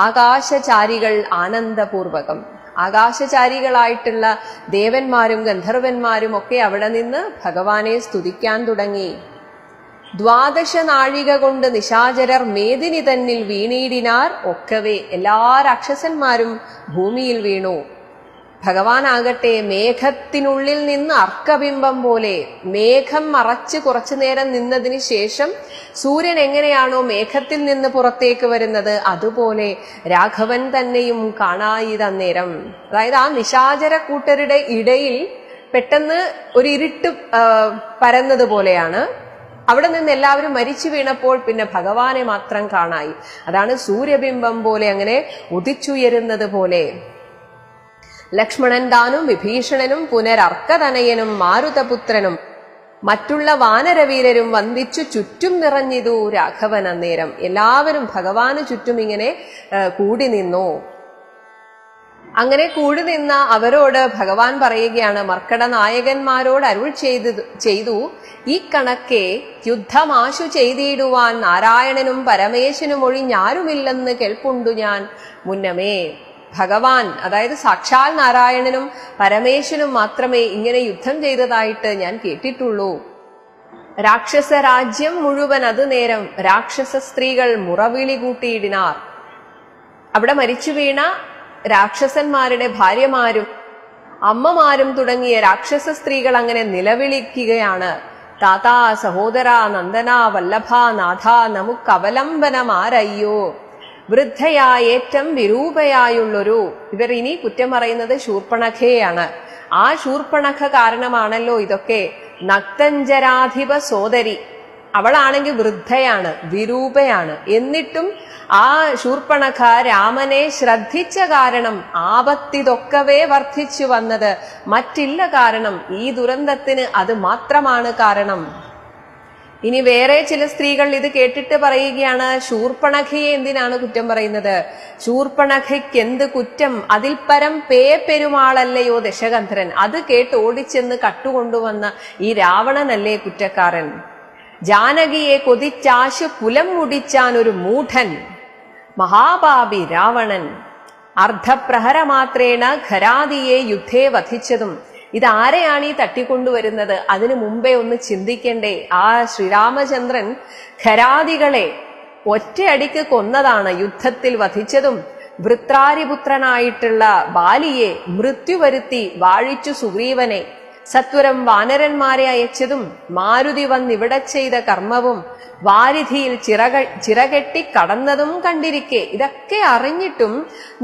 ആകാശചാരികൾ ആനന്ദപൂർവകം. ആകാശചാരികളായിട്ടുള്ള ദേവന്മാരും ഗന്ധർവന്മാരും ഒക്കെ അവിടെ നിന്ന് ഭഗവാനെ സ്തുതിക്കാൻ തുടങ്ങി. 12 നാഴിക കൊണ്ട് നിശാചരർ മേദിനി തന്നിൽ വീണീടിനാർ. ഒക്കവേ എല്ലാ രാക്ഷസന്മാരും ഭൂമിയിൽ വീണു. ഭഗവാനാകട്ടെ മേഘത്തിനുള്ളിൽ നിന്ന് അർക്കബിംബം പോലെ. മേഘം മറച്ച് കുറച്ചു നേരം നിന്നതിന് ശേഷം സൂര്യൻ എങ്ങനെയാണോ മേഘത്തിൽ നിന്ന് പുറത്തേക്ക് വരുന്നത്, അതുപോലെ രാഘവൻ തന്നെയും കാണായിതന്നേരം. അതായത് ആ നിശാചര കൂട്ടരുടെ ഇടയിൽ പെട്ടെന്ന് ഒരു ഇരുട്ട് പരന്നതുപോലെയാണ്. അവിടെ നിന്ന് എല്ലാവരും മരിച്ചു വീണപ്പോൾ പിന്നെ ഭഗവാനെ മാത്രം കാണായി. അതാണ് സൂര്യബിംബം പോലെ അങ്ങനെ ഉദിച്ചുയരുന്നത് പോലെ. ലക്ഷ്മണൻ താനും വിഭീഷണനും പുനരർക്കതനയനും മാരുതപുത്രനും മറ്റുള്ള വാനരവീരരും വന്ദിച്ചു ചുറ്റും നിറഞ്ഞിതു രാഘവൻ അന്നേരം. എല്ലാവരും ഭഗവാന് ചുറ്റും ഇങ്ങനെ കൂടി നിന്നു. അങ്ങനെ കൂടി നിന്ന അവരോട് ഭഗവാൻ പറയുകയാണ്, മർക്കട നായകന്മാരോട് അരുൾ ചെയ്തു ഈ കണക്കെ യുദ്ധമാശു ചെയ്തിടുവാൻ നാരായണനും പരമേശനും ഒഴിഞ്ഞാരുമില്ലെന്ന് കേൾപ്പുണ്ടു ഞാൻ മുന്നമേ. ഭഗവാൻ, അതായത് സാക്ഷാൽ നാരായണനും പരമേശ്വരനും മാത്രമേ ഇങ്ങനെ യുദ്ധം ചെയ്തതായിട്ട് ഞാൻ കേട്ടിട്ടുള്ളൂ. രാക്ഷസ രാജ്യം മുഴുവൻ അത് നേരം രാക്ഷസ സ്ത്രീകൾ മുറവിളി കൂട്ടിയിടിനാർ. അവിടെ മരിച്ചു വീണ രാക്ഷസന്മാരുടെ ഭാര്യമാരും അമ്മമാരും തുടങ്ങിയ രാക്ഷസ സ്ത്രീകൾ അങ്ങനെ നിലവിളിക്കുകയാണ്. താതാ, സഹോദര, നന്ദന, വല്ലഭ, നാഥ, നമുക്കവലംബനമാരയ്യോ. വൃദ്ധയായ ഏറ്റവും വിരൂപയായുള്ളൊരു. ഇവർ ഇനി കുറ്റം പറയുന്നത് ശൂർപ്പണഖയാണ്. ആ ശൂർപ്പണഖ കാരണമാണല്ലോ ഇതൊക്കെ. നക്തഞ്ചരാധിപ സോദരി, അവളാണെങ്കിൽ വൃദ്ധയാണ്, വിരൂപയാണ്. എന്നിട്ടും ആ ശൂർപ്പണഖ രാമനെ ശ്രദ്ധിച്ച കാരണം ആപത്തിതൊക്കവേ വർദ്ധിച്ചു വന്നത്. മറ്റില്ല കാരണം. ഈ ദുരന്തത്തിന് അത് മാത്രമാണ് കാരണം. ഇനി വേറെ ചില സ്ത്രീകൾ ഇത് കേട്ടിട്ട് പറയുകയാണ്, ശൂർപ്പണഖയെ എന്തിനാണ് കുറ്റം പറയുന്നത്? ശൂർപ്പണഖയ്ക്ക് എന്ത് കുറ്റം? അതിൽ പരം പെരുമാളല്ലയോ ദശകന്ധരൻ. അത് കേട്ട് ഓടിച്ചെന്ന് കട്ടുകൊണ്ടുവന്ന ഈ രാവണനല്ലേ കുറ്റക്കാരൻ? ജാനകിയെ കൊതിച്ചാശു കുലം മുടിച്ചാൻ ഒരു മൂഢൻ മഹാപാപി രാവണൻ. അർദ്ധപ്രഹരമാത്രേണ ഖരാദിയെ യുദ്ധേ വധിച്ചതും. ഇതാരെയാണ് ഈ തട്ടിക്കൊണ്ടുവരുന്നത്? അതിനു മുമ്പേ ഒന്ന് ചിന്തിക്കണ്ടേ. ആ ശ്രീരാമചന്ദ്രൻ ഖരാദികളെ ഒറ്റയടിക്ക് കൊന്നതാണ്, യുദ്ധത്തിൽ വധിച്ചതും. വൃത്രാരിപുത്രനായിട്ടുള്ള ബാലിയെ മൃത്യു വരുത്തി വാഴിച്ചു സുഗ്രീവനെ. സത്വരം വാനരന്മാരെ അയച്ചതും മാരുതി വന്നിവിടെ ചെയ്ത കർമ്മവും വാരിധിയിൽ ചിറകെട്ടി കടന്നതും കണ്ടിരിക്കെ ഇതൊക്കെ അറിഞ്ഞിട്ടും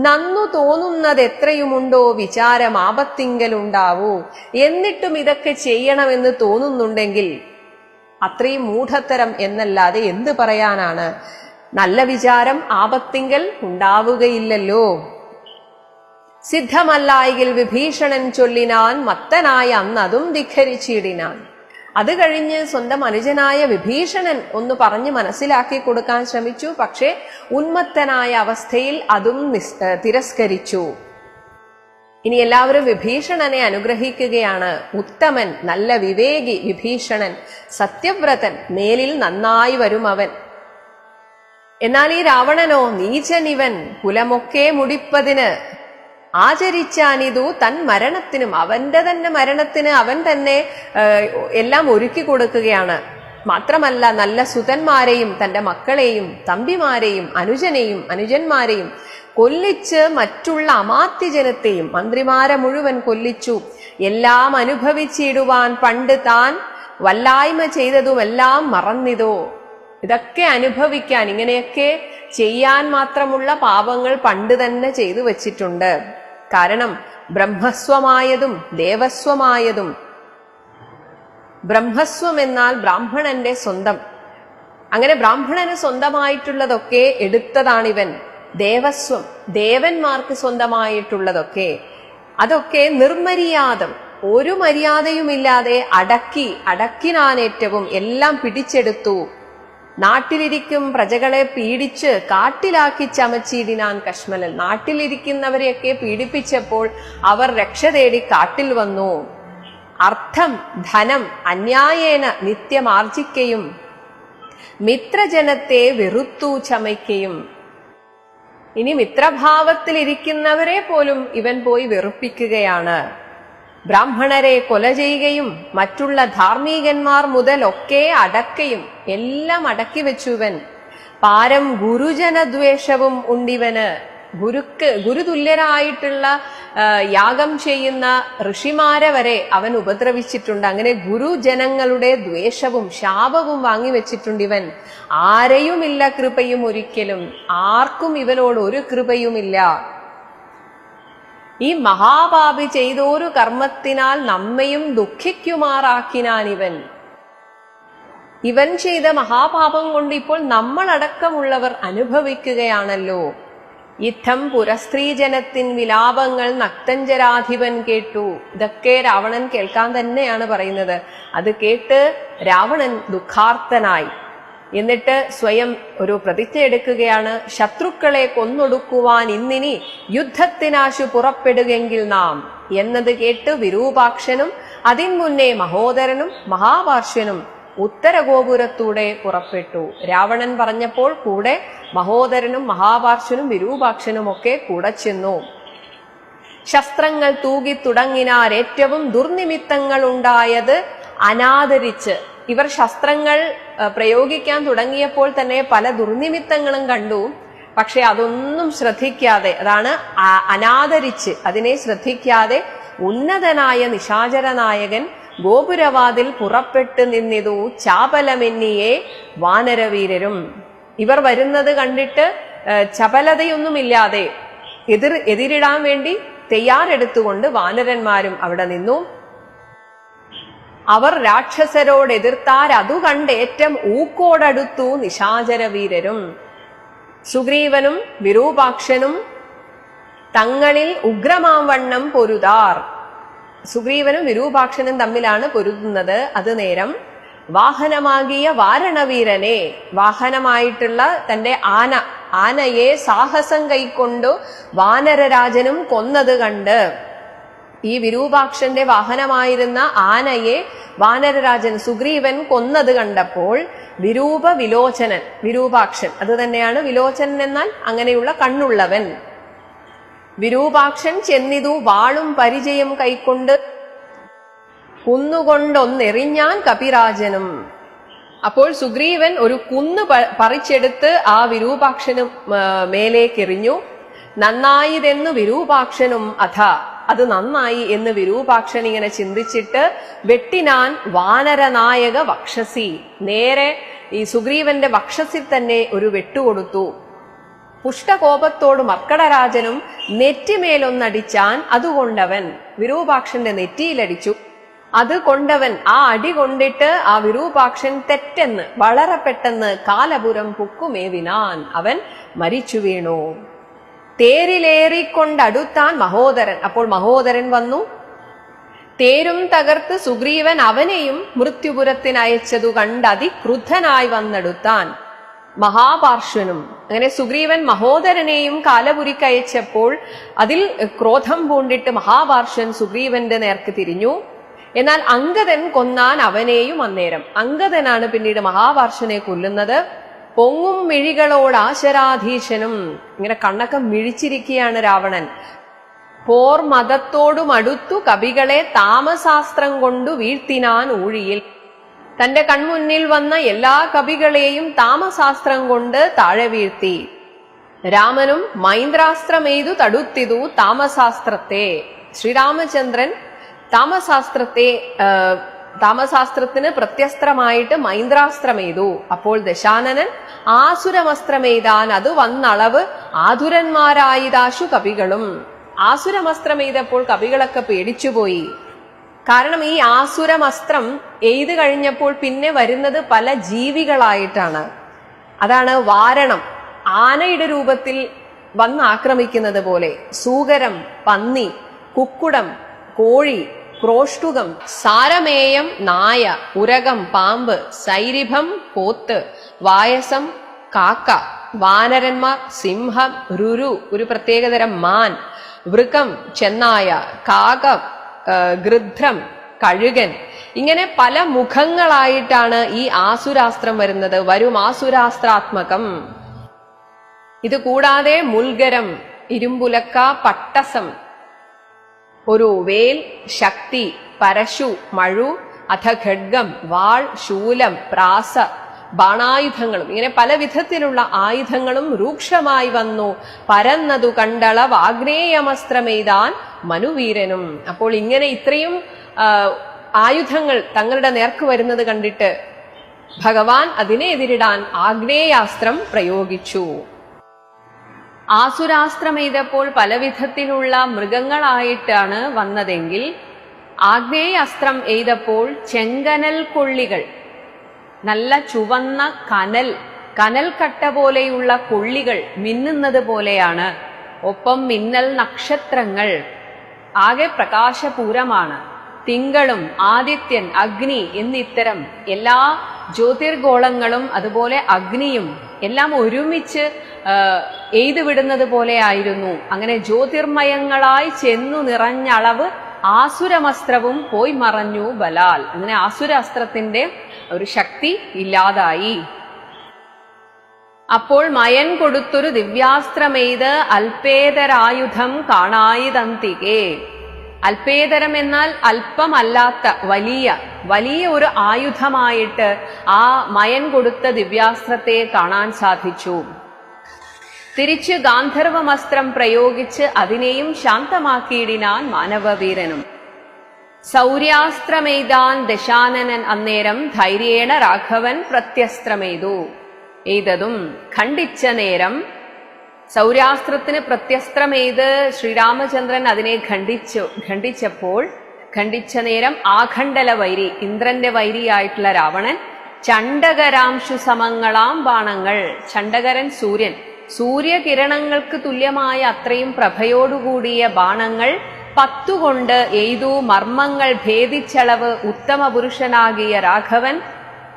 നന്നു തോന്നുന്നത് എത്രയുമുണ്ടോ വിചാരം ആപത്തിങ്കലുണ്ടാവൂ. എന്നിട്ടും ഇതൊക്കെ ചെയ്യണമെന്ന് തോന്നുന്നുണ്ടെങ്കിൽ അത്രയും മൂഢത്തരം എന്നല്ലാതെ എന്ത് പറയാനാണ്? നല്ല വിചാരം ആപത്തിങ്കൽ ഉണ്ടാവുകയില്ലല്ലോ. സിദ്ധമല്ലായെങ്കിൽ വിഭീഷണൻ ചൊല്ലിനാൻ മത്തനായ അന്നതും ധിഖരിച്ചിടിനാൻ. അത് കഴിഞ്ഞ് സ്വന്തം അനുജനായ വിഭീഷണൻ ഒന്ന് പറഞ്ഞ് മനസ്സിലാക്കി കൊടുക്കാൻ ശ്രമിച്ചു. പക്ഷേ ഉന്മത്തനായ അവസ്ഥയിൽ അതും തിരസ്കരിച്ചു. ഇനി എല്ലാവരും വിഭീഷണനെ അനുഗ്രഹിക്കുകയാണ്. ഉത്തമൻ, നല്ല വിവേകി വിഭീഷണൻ, സത്യവ്രതൻ, മേലിൽ നന്നായി വരും അവൻ. എന്നാൽ ഈ രാവണനോ നീചനിവൻ, കുലമൊക്കെ മുടിപ്പതിന് ആചരിച്ചാനിതു തൻ മരണത്തിനും. അവന്റെ തന്നെ മരണത്തിന് അവൻ തന്നെ എല്ലാം ഒരുക്കി കൊടുക്കുകയാണ്. മാത്രമല്ല നല്ല സുതന്മാരെയും തന്റെ മക്കളെയും തമ്പിമാരെയും അനുജന്മാരെയും കൊല്ലിച്ച് മറ്റുള്ള അമാത്യജനത്തെയും മന്ത്രിമാരെ മുഴുവൻ കൊല്ലിച്ചു. എല്ലാം അനുഭവിച്ചിടുവാൻ പണ്ട് താൻ വല്ലായ്മ ചെയ്തതുമെല്ലാം മറന്നിതോ. ഇതൊക്കെ അനുഭവിക്കാൻ, ഇങ്ങനെയൊക്കെ ചെയ്യാൻ മാത്രമുള്ള പാപങ്ങൾ പണ്ട് തന്നെ ചെയ്തു വച്ചിട്ടുണ്ട്. കാരണം ബ്രഹ്മസ്വമായതും ദേവസ്വമായതും, ബ്രഹ്മസ്വം എന്നാൽ ബ്രാഹ്മണന്റെ സ്വന്തം, അങ്ങനെ ബ്രാഹ്മണന് സ്വന്തമായിട്ടുള്ളതൊക്കെ എടുത്തതാണിവൻ. ദേവസ്വം, ദേവന്മാർക്ക് സ്വന്തമായിട്ടുള്ളതൊക്കെ, അതൊക്കെ നിർമര്യാദം, ഒരു മര്യാദയുമില്ലാതെ അടക്കിനാനേറ്റവും എല്ലാം പിടിച്ചെടുത്തു. നാട്ടിലിരിക്കും പ്രജകളെ പീഡിച്ച് കാട്ടിലാക്കി ചമച്ചിടിനാൻ കശ്മലൻ. നാട്ടിലിരിക്കുന്നവരെയൊക്കെ പീഡിപ്പിച്ചപ്പോൾ അവർ രക്ഷ തേടി കാട്ടിൽ വന്നു. അർത്ഥം ധനം അന്യായേന നിത്യമാർജിക്കയും മിത്രജനത്തെ വെറുത്തു ചമയ്ക്കയും. ഇനി മിത്രഭാവത്തിലിരിക്കുന്നവരെ പോലും ഇവൻ പോയി വെറുപ്പിക്കുകയാണ്. ബ്രാഹ്മണരെ കൊല ചെയ്യുകയും മറ്റുള്ള ധാർമ്മികന്മാർ മുതലൊക്കെ അടക്കയും, എല്ലാം അടക്കി വെച്ചുവൻ. പാരം ഗുരുജനദ്വേഷവും ഉണ്ടിവന്. ഗുരുതുല്യരായിട്ടുള്ള യാഗം ചെയ്യുന്ന ഋഷിമാരെ വരെ അവൻ ഉപദ്രവിച്ചിട്ടുണ്ട്. അങ്ങനെ ഗുരുജനങ്ങളുടെ ദ്വേഷവും ശാപവും വാങ്ങിവെച്ചിട്ടുണ്ട് ഇവൻ. ആരെയുമില്ല കൃപയും ഒരിക്കലും, ആർക്കും ഇവനോട് ഒരു കൃപയുമില്ല. ഈ മഹാപാപി ചെയ്തോരു കർമ്മത്തിനാൽ നമ്മയും ദുഃഖിക്കുമാറാക്കിനാൻ ഇവൻ. ഇവൻ ചെയ്ത മഹാപാപം കൊണ്ട് ഇപ്പോൾ നമ്മളടക്കമുള്ളവർ അനുഭവിക്കുകയാണല്ലോ. ഇത്തം പുരസ്ത്രീജനത്തിൻ വിലാപങ്ങൾ നക്തഞ്ചരാധിപൻ കേട്ടു. ഇതൊക്കെ രാവണൻ കേൾക്കാൻ തന്നെയാണ് പറയുന്നത്. അത് കേട്ട് രാവണൻ ദുഃഖാർത്തനായി. എന്നിട്ട് സ്വയം ഒരു പ്രതിജ്ഞ എടുക്കുകയാണ്. ശത്രുക്കളെ കൊന്നൊടുക്കുവാൻ ഇന്നിനി യുദ്ധത്തിനാശു പുറപ്പെടുകെങ്കിൽ നാം എന്നത് കേട്ട് വിരൂപാക്ഷനും അതിൻമുന്നേ മഹോദരനും മഹാപാർശ്വനും ഉത്തരഗോപുരത്തൂടെ പുറപ്പെട്ടു. രാവണൻ പറഞ്ഞപ്പോൾ കൂടെ മഹോദരനും മഹാപാർശ്വനും വിരൂപാക്ഷനും ഒക്കെ കൂടെ ചെന്നു. ശസ്ത്രങ്ങൾ തൂകി തുടങ്ങിനാർ ഏറ്റവും ദുർനിമിത്തങ്ങൾ ഉണ്ടായത് അനാദരിച്ച്. ഇവർ ശസ്ത്രങ്ങൾ പ്രയോഗിക്കാൻ തുടങ്ങിയപ്പോൾ തന്നെ പല ദുർനിമിത്തങ്ങളും കണ്ടു. പക്ഷെ അതൊന്നും ശ്രദ്ധിക്കാതെ, അതാണ് അനാദരിച്ച്, അതിനെ ശ്രദ്ധിക്കാതെ ഉന്നതനായ നിശാചര നായകൻ ഗോപുരവാതിൽ പുറപ്പെട്ടു നിന്നിതു ചാപലമെന്നിയെ വാനരവീരരും. ഇവർ വരുന്നത് കണ്ടിട്ട് ചപലതയൊന്നുമില്ലാതെ എതിരിടാൻ വേണ്ടി തയ്യാറെടുത്തുകൊണ്ട് വാനരന്മാരും അവിടെ നിന്നു. അവർ രാക്ഷസരോട് എതിർത്താർ അതു കണ്ടേറ്റം ഊക്കോടടുത്തു നിശാചര വീരരും. സുഗ്രീവനും വിരൂപാക്ഷനും തങ്ങളിൽ ഉഗ്രമാവണ്ണം പൊരുതാർ. സുഗ്രീവനും വിരൂപാക്ഷനും തമ്മിലാണ് പൊരുതുന്നത്. അത് നേരം വാഹനമാകിയ വാരണവീരനെ, വാഹനമായിട്ടുള്ള തന്റെ ആനയെ സാഹസം കൈക്കൊണ്ടു വാനരരാജനും കൊന്നത് കണ്ട്, ഈ വിരൂപാക്ഷന്റെ വാഹനമായിരുന്ന ആനയെ വാനരരാജൻ സുഗ്രീവൻ കൊന്നത് കണ്ടപ്പോൾ വിലോചനൻ, വിരൂപാക്ഷൻ, അത് തന്നെയാണ് വിലോചനൻ എന്നാൽ അങ്ങനെയുള്ള കണ്ണുള്ളവൻ. വിരൂപാക്ഷൻ ചെന്നിതു വാളും പരിചയം കൈക്കൊണ്ട് കുന്നുകൊണ്ടൊന്നെറിഞ്ഞാൻ കപിരാജനും. അപ്പോൾ സുഗ്രീവൻ ഒരു കുന്ന് പറിച്ചെടുത്ത് ആ വിരൂപാക്ഷനും മേലേക്കെറിഞ്ഞു. നന്നായിതെന്നു വിരൂപാക്ഷനും അഥ, അത് നന്നായി എന്ന് വിരൂപാക്ഷൻ ഇങ്ങനെ ചിന്തിച്ചിട്ട് വെട്ടിനാൻ വാനരനായക വക്ഷസി, നേരെ ഈ സുഗ്രീവന്റെ വക്ഷസിൽ തന്നെ ഒരു വെട്ടുകൊടുത്തു. പുഷ്ടകോപത്തോട് മർക്കടരാജനും നെറ്റിമേലൊന്നടിച്ചാൻ, അതുകൊണ്ടവൻ വിരൂപാക്ഷന്റെ നെറ്റിയിലടിച്ചു. അത് കൊണ്ടവൻ ആ അടി കൊണ്ടിട്ട് ആ വിരൂപാക്ഷൻ തെറ്റെന്ന് വളരെ പെട്ടെന്ന് കാലപുരം പുക്കുമേവിനാൻ, അവൻ മരിച്ചു വീണു. തേരിലേറിക്കൊണ്ടടുത്താൻ മഹോദരൻ. അപ്പോൾ മഹോദരൻ വന്നു. തേരും തകർത്ത് സുഗ്രീവൻ അവനെയും മൃത്യുപുരത്തിനയച്ചതു കണ്ട് അതിക്രുദ്ധനായി വന്നെടുത്താൻ മഹാപാർശ്വനും. അങ്ങനെ സുഗ്രീവൻ മഹോദരനെയും കാലപുരിക്കയച്ചപ്പോൾ അതിൽ ക്രോധം പൂണ്ടിട്ട് മഹാപാർശ്വൻ സുഗ്രീവന്റെ നേർക്ക് തിരിഞ്ഞു. എന്നാൽ അംഗദൻ കൊന്നാൻ അവനെയും അന്നേരം. അംഗദനാണ് പിന്നീട് മഹാപാർശ്വനെ കൊല്ലുന്നത്. പൊങ്ങും മിഴികളോട് ആശരാധീശനും, ഇങ്ങനെ കണ്ണൊക്കെ മിഴിച്ചിരിക്കുകയാണ് രാവണൻ. പോർ മതത്തോടും അടുത്തു കവികളെ താമശാസ്ത്രം കൊണ്ടു വീഴ്ത്തിനാൻ ഊഴിയിൽ. തന്റെ കൺമുന്നിൽ വന്ന എല്ലാ കവികളെയും താമശാസ്ത്രം കൊണ്ട് താഴെ വീഴ്ത്തി. രാമനും മൈന്ദ്രാസ്ത്രമെയ്തു തടുത്തിതു താമശാസ്ത്രത്തെ. ശ്രീരാമചന്ദ്രൻ താമശാസ്ത്രത്തെ താമസാസ്ത്രത്തിന് പ്രത്യസ്ത്രമായിട്ട് മൈന്ദ്രാസ്ത്രമെയ്തു. അപ്പോൾ ദശാനനൻ ആസുരമസ്ത്രമെയ്താൻ അത് വന്നളവ് ആതുരന്മാരായിതാശു കവികളും. ആസുരമസ്ത്രമെയ്തപ്പോൾ കവികളൊക്കെ പേടിച്ചുപോയി. കാരണം ഈ ആസുരമസ്ത്രം എയ്ത് കഴിഞ്ഞപ്പോൾ പിന്നെ വരുന്നത് പല ജീവികളായിട്ടാണ്. അതാണ് വാരണം, ആനയുടെ രൂപത്തിൽ വന്ന് ആക്രമിക്കുന്നത് പോലെ. സൂകരം പന്നി, കുക്കുടം കോഴി, ക്രോഷ്ടുകം സാരമേയം നായ, ഉരകം പാമ്പ്, സൈരിഭം പോത്ത്, വായസം കാക്ക, വാനരന്മാർ സിംഹം, രുരു ഒരു പ്രത്യേകതരം മാൻ, വൃക്കം ചെന്നായ, കാകം ഗൃധ്രം കഴുകൻ, ഇങ്ങനെ പല മുഖങ്ങളായിട്ടാണ് ഈ ആസുരാസ്ത്രം വരുന്നത്. വരും ആസുരാസ്ത്രാത്മകം. ഇത് കൂടാതെ മുൽഗരം, ഇരുമ്പുലക്ക, പട്ടസം, ഒരു വേൽ, ശക്തി, പരശു, മഴു, അഥ ഖഡ്ഗം, വാൾ, ശൂലം, പ്രാസ, ബാണായുധങ്ങളും ഇങ്ങനെ പല വിധത്തിലുള്ള ആയുധങ്ങളും രൂക്ഷമായി വന്നു. പരന്നതു കണ്ടളവ് ആഗ്നേയമസ്ത്രമെയ്താൻ മനുവീരനും. അപ്പോൾ ഇങ്ങനെ ഇത്രയും ആയുധങ്ങൾ തങ്ങളുടെ നേർക്ക് വരുന്നത് കണ്ടിട്ട് ഭഗവാൻ അതിനെ എതിരിടാൻ ആഗ്നേയാസ്ത്രം പ്രയോഗിച്ചു. ആസുരാസ്ത്രമെയ്തപ്പോൾ പല വിധത്തിലുള്ള മൃഗങ്ങളായിട്ടാണ് വന്നതെങ്കിൽ ആഗ്നേയാസ്ത്രം എയ്തപ്പോൾ ചെങ്കനൽ കൊള്ളികൾ, നല്ല ചുവന്ന കനൽ കട്ട പോലെയുള്ള കൊള്ളികൾ മിന്നുന്നത് പോലെയാണ്. ഒപ്പം മിന്നൽ നക്ഷത്രങ്ങൾ, ആകെ പ്രകാശപൂരമാണ്. തിങ്കളും ആദിത്യൻ, അഗ്നി എന്നിത്തരം എല്ലാ ജ്യോതിർഗോളങ്ങളും അതുപോലെ അഗ്നിയും എല്ലാം ഒരുമിച്ച് എയ്തുവിടുന്നത് പോലെ ആയിരുന്നു. അങ്ങനെ ജ്യോതിർമയങ്ങളായി ചെന്നു നിറഞ്ഞളവ് ആസുരമസ്ത്രവും പോയി മറഞ്ഞു ബലാൽ. അങ്ങനെ ആസുരാസ്ത്രത്തിന്റെ ഒരു ശക്തി ഇല്ലാതായി. അപ്പോൾ മയൻ കൊടുത്തൊരു ദിവ്യാസ്ത്രമെയ്ത് അല്പേതരായുധം കാണായിതന്തികേ. അല്പേതരം എന്നാൽ അല്പമല്ലാത്ത വലിയ ഒരു ആയുധമായിട്ട് ആ മയൻ കൊടുത്ത ദിവ്യാസ്ത്രത്തെ കാണാൻ സാധിച്ചു. തിരിച്ച് ഗാന്ധർവമസ്ത്രം പ്രയോഗിച്ച് അതിനെയും ശാന്തമാക്കിയിടിനാൻ മാനവവീരനും. സൗര്യാസ്ത്രമെയ്താൻ ദശാനനൻ അന്നേരം ധൈര്യേണ രാഘവൻ പ്രത്യസ്ത്രമെയ്തു. എയ്തതും ഖണ്ഡിച്ച നേരം, സൗര്യാസ്ത്രത്തിന് പ്രത്യസ്ത്രമെയ്ത് ശ്രീരാമചന്ദ്രൻ അതിനെ ഖണ്ഡിച്ചപ്പോൾ ഖണ്ഡിച്ച നേരം ആഖണ്ഡല വൈരി, ഇന്ദ്രന്റെ വൈരിയായിട്ടുള്ള രാവണൻ ചണ്ഡകരാംശു സമങ്ങളാം ബാണങ്ങൾ, ചണ്ഡകരൻ സൂര്യകിരണങ്ങൾക്ക് തുല്യമായ അത്രയും പ്രഭയോടുകൂടിയ ബാണങ്ങൾ 10 കൊണ്ട് എയ്തു. മർമ്മങ്ങൾ ഭേദിച്ചളവ് ഉത്തമ പുരുഷനാകിയ രാഘവൻ